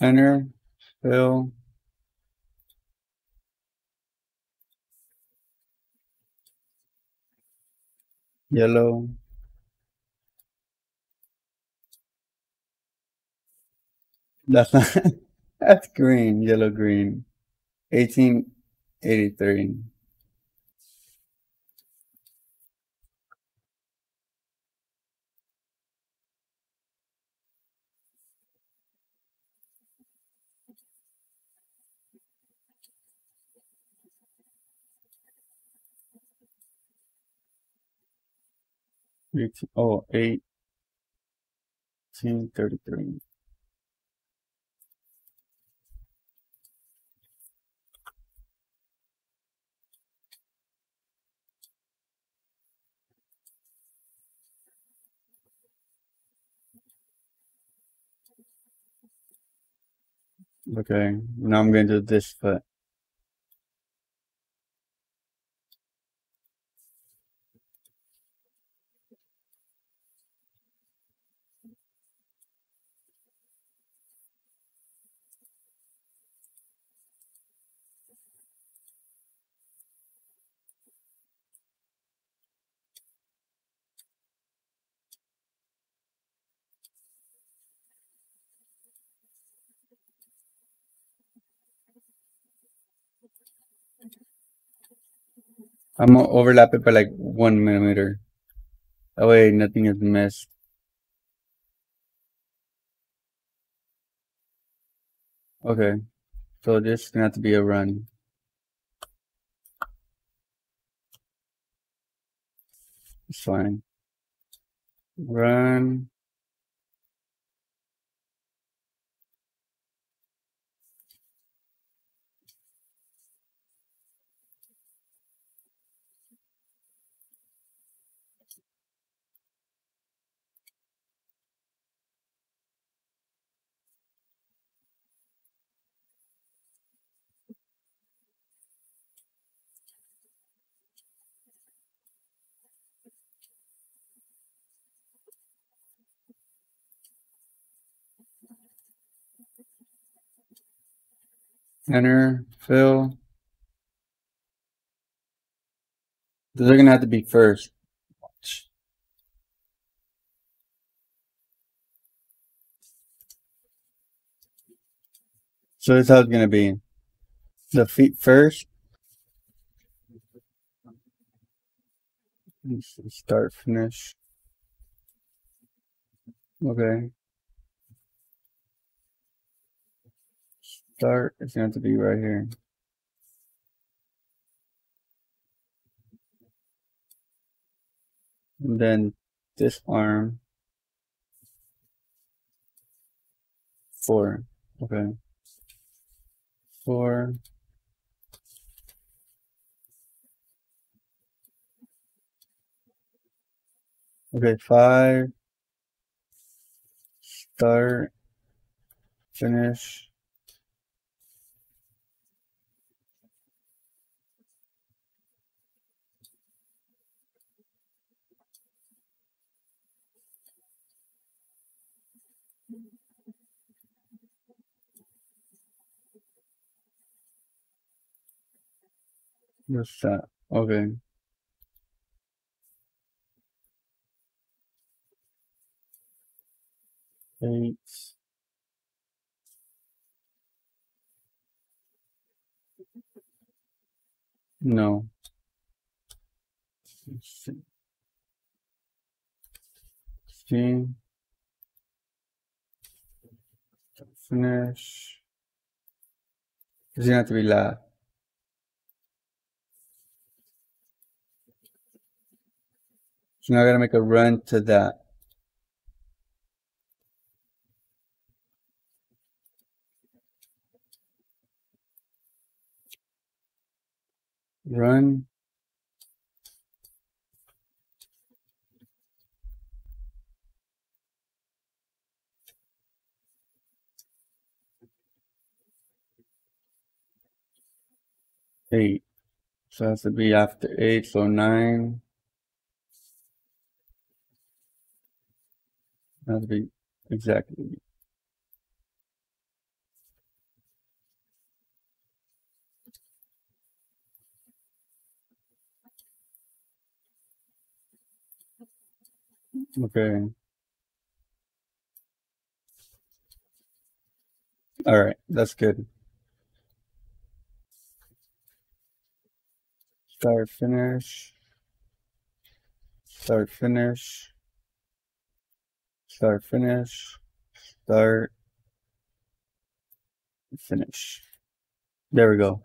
Enter, fill, yellow. That's not, that's green, yellow, green. 1883. Oh, 1833. Okay, now I'm going to do this foot. I'm gonna overlap it by like 1 millimeter. That way nothing is missed. Okay, so this is gonna have to be a run. It's fine. Run. Enter. Fill. They're gonna have to be first. So this is how it's gonna be. The feet first. Start, finish. Okay. Start is going to be right here. And then this arm. 4. Okay. 4. Okay, 5. Start. Finish. What's that? Okay. 8. No. 16. Finish. It's gonna have to be last. So now I gotta make a run to that. Run. Eight. So it has to be after 8, so 9. It has to be exactly. Okay. Alright, that's good. Start, finish. Start, finish. Start, finish. Start, finish. There we go.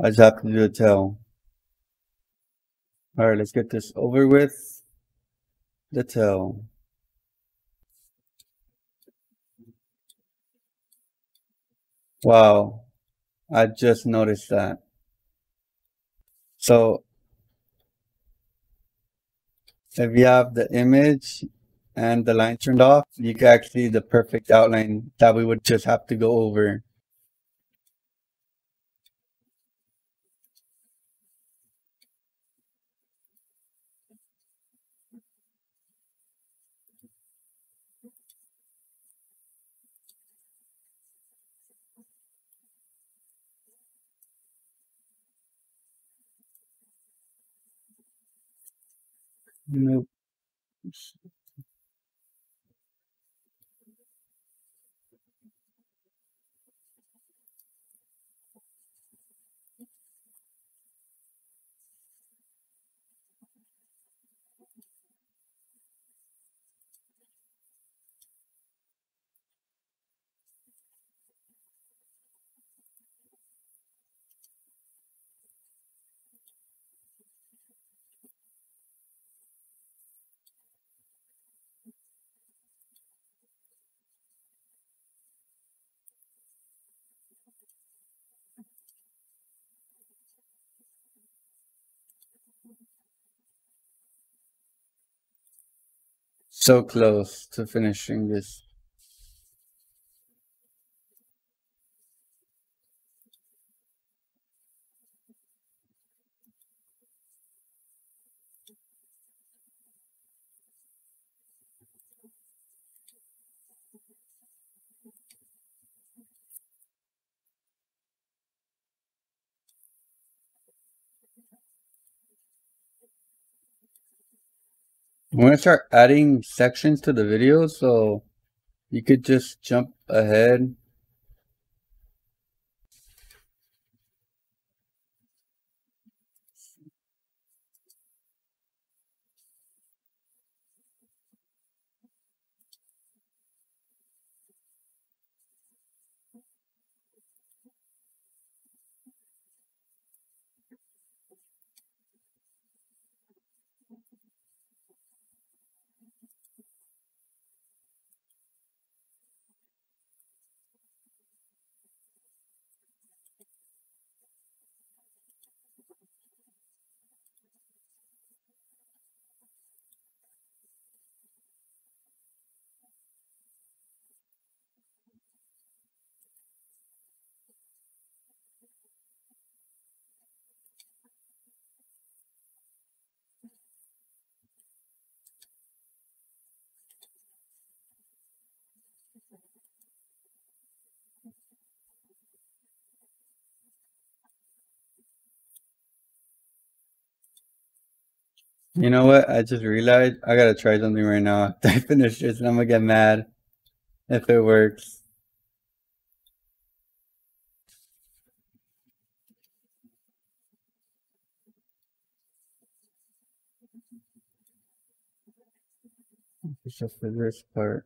I just have to do the tail. Alright, let's get this over with. The tail. Wow. I just noticed that. So if you have the image and the line turned off, you can actually see the perfect outline that we would just have to go over. Nope. So close to finishing this. I'm gonna start adding sections to the video, so you could just jump ahead. You know what? I just realized I gotta try something right now after I finish this, and I'm gonna get mad if it works. It's just for this part.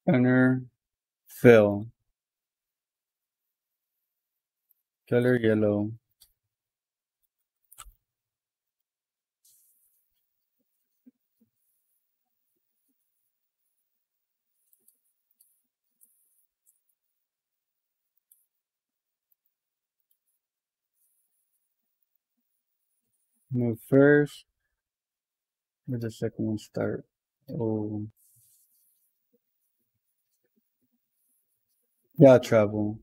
Enter, fill, color yellow. Move first. Where the second one start? Oh, yeah, travel.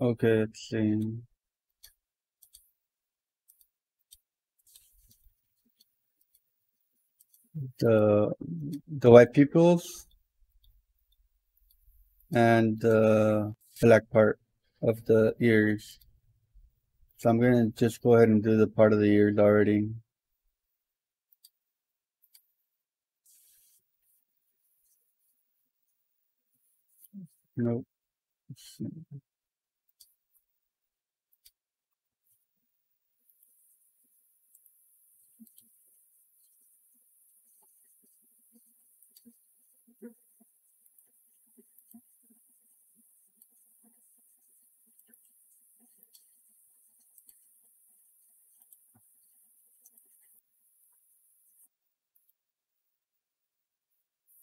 Okay, let's see. The the white pupils and the black part of the ears. So I'm gonna just go ahead and do the part of the ears already. Nope.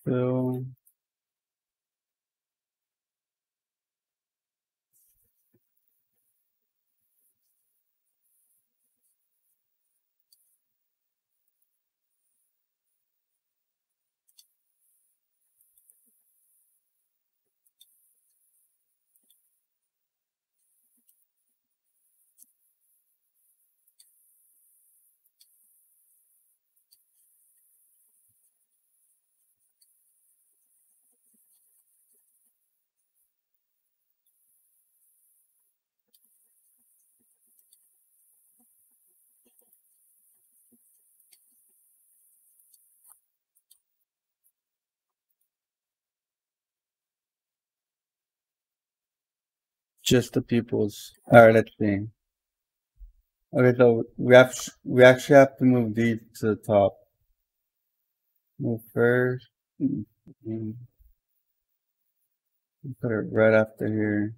Fill. Just the pupils. All right, let's see. Okay, so we actually have to move these to the top. Move first. Mm, Put it right after here.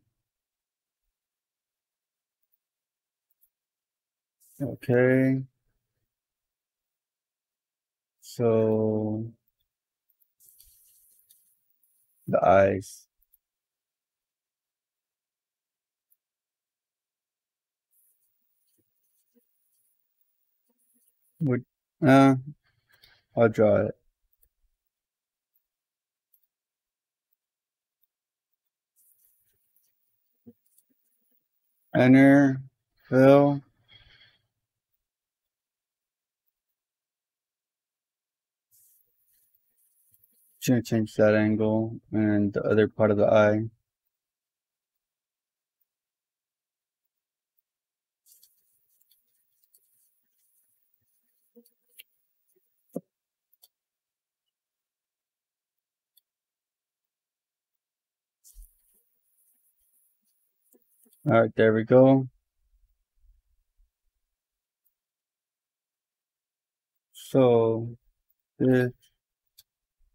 Okay. So the eyes. Would I'll draw it. Enter, fill. Change that angle and the other part of the eye. All right, there we go. So this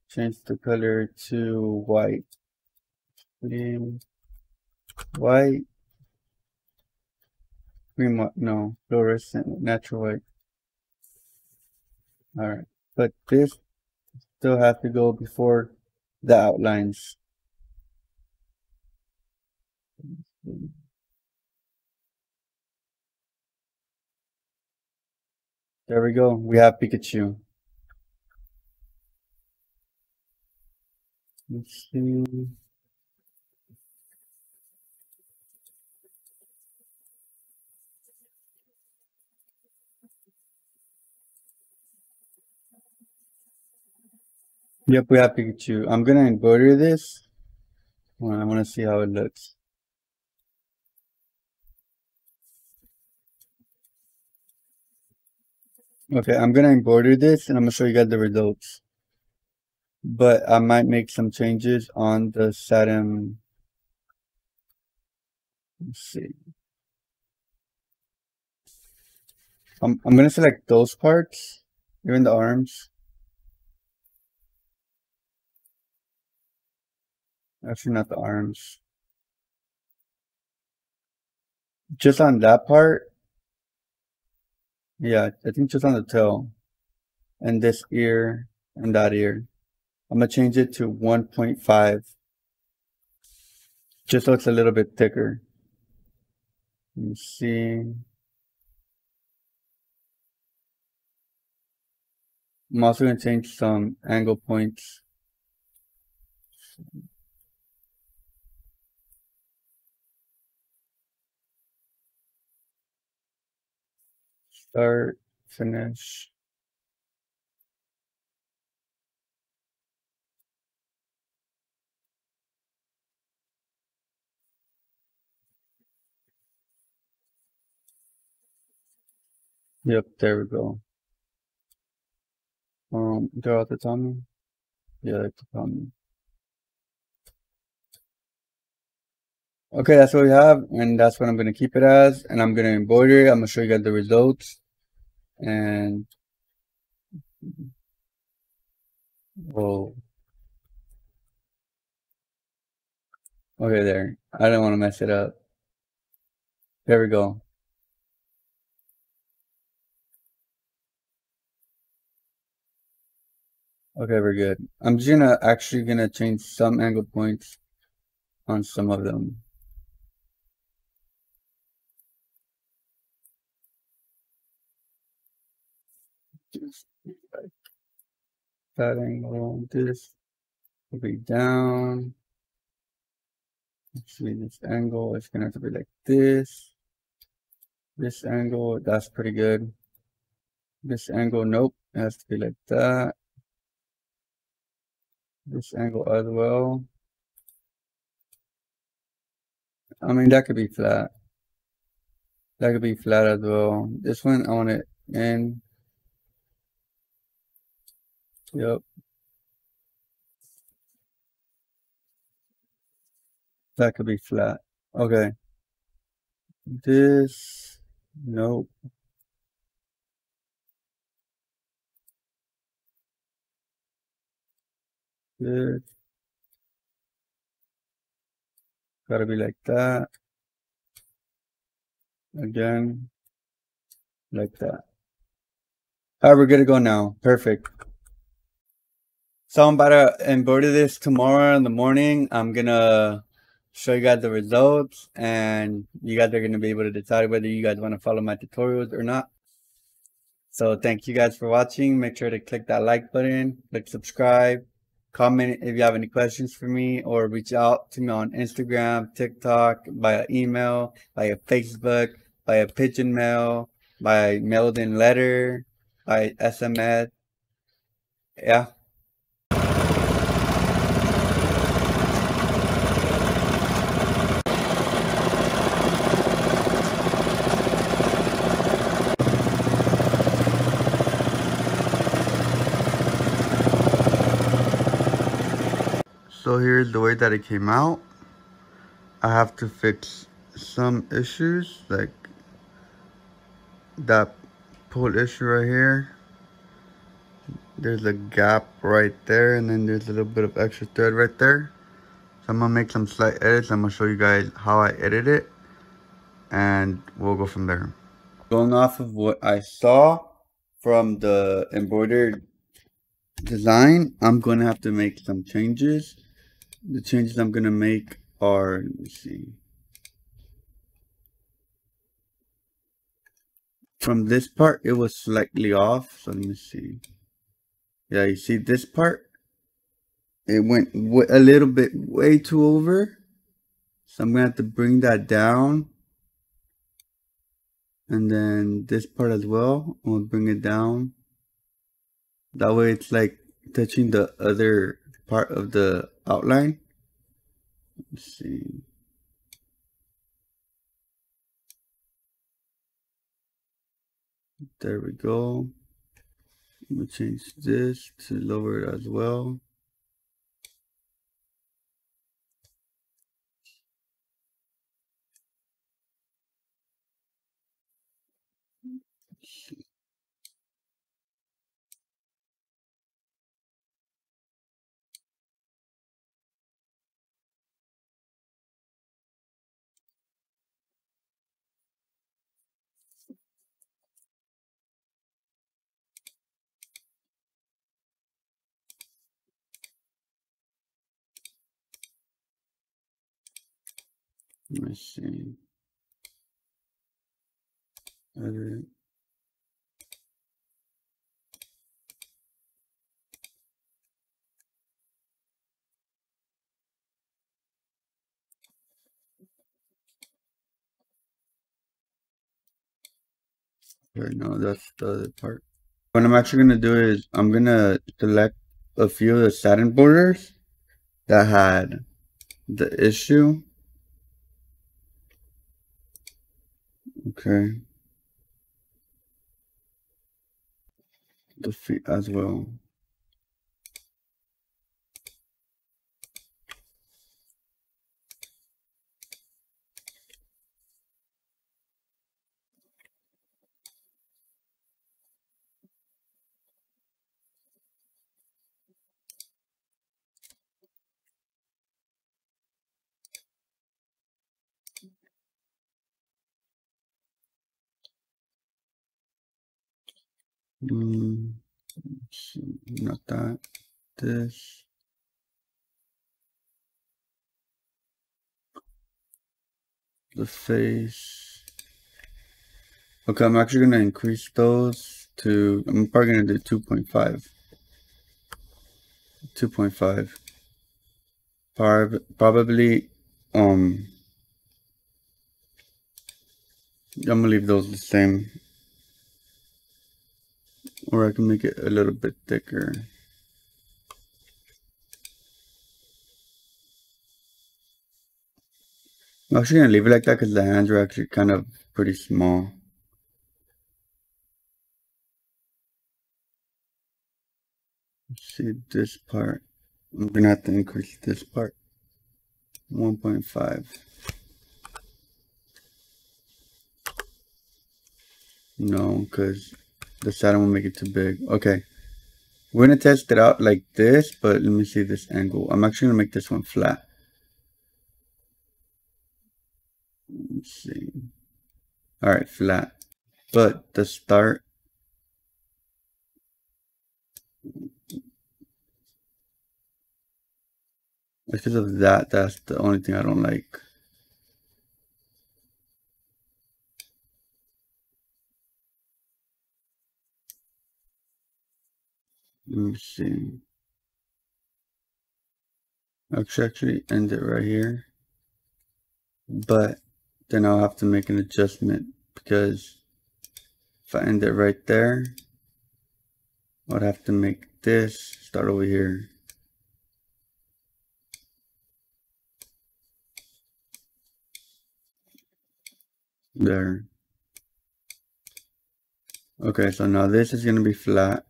change the color to white. Cream, white, cream, no, fluorescent, natural white. All right, but this still have to go before the outlines. There we go. We have Pikachu. Let's see. Yep, we have Pikachu. I'm gonna embroider this. I want to see how it looks. Okay, I'm gonna embroider this and I'm gonna show you guys the results. But I might make some changes on the satin. Let's see. I'm gonna select those parts, even the arms. Actually, not the arms. Just on that part. Yeah, I think just on the tail. And this ear and that ear. I'm gonna change it to 1.5. Just so it's a little bit thicker. Let me see. I'm also gonna change some angle points. Start, finish. Yep, there we go. Draw out the tummy. Yeah, like the tummy. Okay, that's what we have, and that's what I'm gonna keep it as, and I'm gonna embroider it. I'm gonna show you guys the results. And whoa. Okay, there. I don't want to mess it up. There we go. Okay, we're good. I'm just gonna change some angle points on some of them. Just like that angle. This will be down. Actually, this angle is gonna have to be like this. This angle, that's pretty good. This angle, nope, it has to be like that. This angle as well. I mean, that could be flat. That could be flat as well. This one, I want it in. Yep. That could be flat. Okay. This, nope. This, gotta be like that. Again, like that. Alright, we're good to go now. Perfect. So I'm about to embroider this tomorrow in the morning. I'm gonna show you guys the results, and you guys are gonna be able to decide whether you guys want to follow my tutorials or not. So thank you guys for watching. Make sure to click that like button, click subscribe, comment if you have any questions for me, or reach out to me on Instagram, TikTok, via email, via Facebook, via pigeon mail, by mailed in letter, by SMS. Yeah. So here's the way that it came out. I have to fix some issues, like that pull issue right here. There's a gap right there, and then there's a little bit of extra thread right there. So I'm gonna make some slight edits. I'm gonna show you guys how I edit it, and we'll go from there. Going off of what I saw from the embroidered design, I'm gonna have to make some changes. The changes I'm gonna make are, let me see. From this part, it was slightly off. So let me see. Yeah, you see this part? It went a little bit way too over. So I'm gonna have to bring that down. And then this part as well, I'm gonna bring it down. That way it's like touching the other part of the outline. Let's see. There we go. I'm gonna change this to lower it as well. Let me see. Edit. Right now, that's the other part. What I'm actually gonna do is I'm gonna select a few of the satin borders that had the issue. Okay. The feet as well. Not that. This. The face. Okay, I'm actually gonna increase those to, I'm probably gonna do 2.5. 2.5. Probably, I'm gonna leave those the same. Or I can make it a little bit thicker. I'm actually gonna leave it like that because the hands are actually kind of pretty small. See this part. I'm gonna have to increase this part. 1.5. No, because the saddle will make it too big. Okay. We're going to test it out like this, but let me see this angle. I'm actually going to make this one flat. Let's see. Alright, flat. But the start, because of that, that's the only thing I don't like. Let me see. Actually end it right here. But then I'll have to make an adjustment because if I end it right there, I'd have to make this start over here. There. Okay, so now this is going to be flat.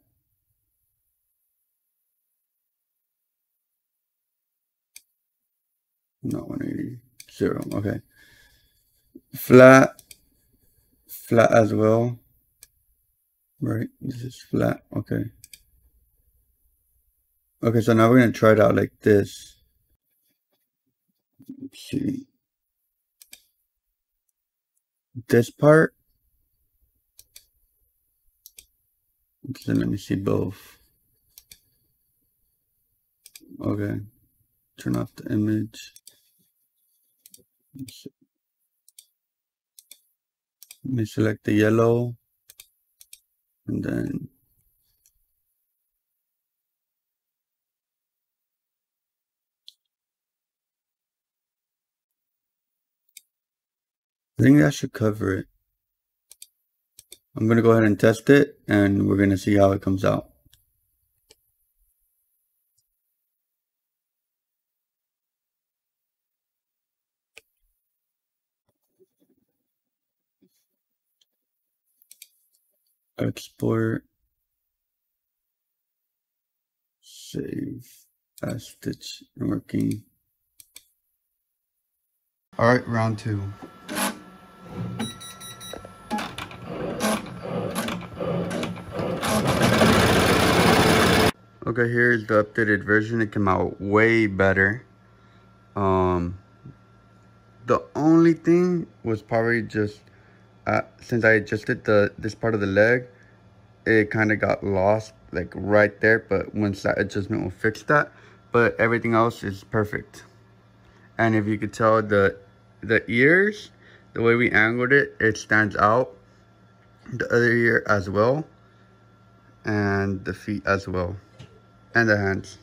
No, 180. 0. Okay. Flat as well. Right, this is flat. Okay. Okay, so now we're going to try it out like this. Let's see. This part. So let me see both. Okay. Turn off the image. Let me select the yellow. And then I think that should cover it. I'm going to go ahead and test it, and we're going to see how it comes out. Export. Save as stitch working. Alright, round 2. Okay, here's the updated version. It came out way better. The only thing was probably just since I adjusted this part of the leg, it kind of got lost like right there, but once that adjustment will fix that. But everything else is perfect. And if you could tell, the ears, the way we angled it, it stands out. The other ear as well, and the feet as well, and the hands.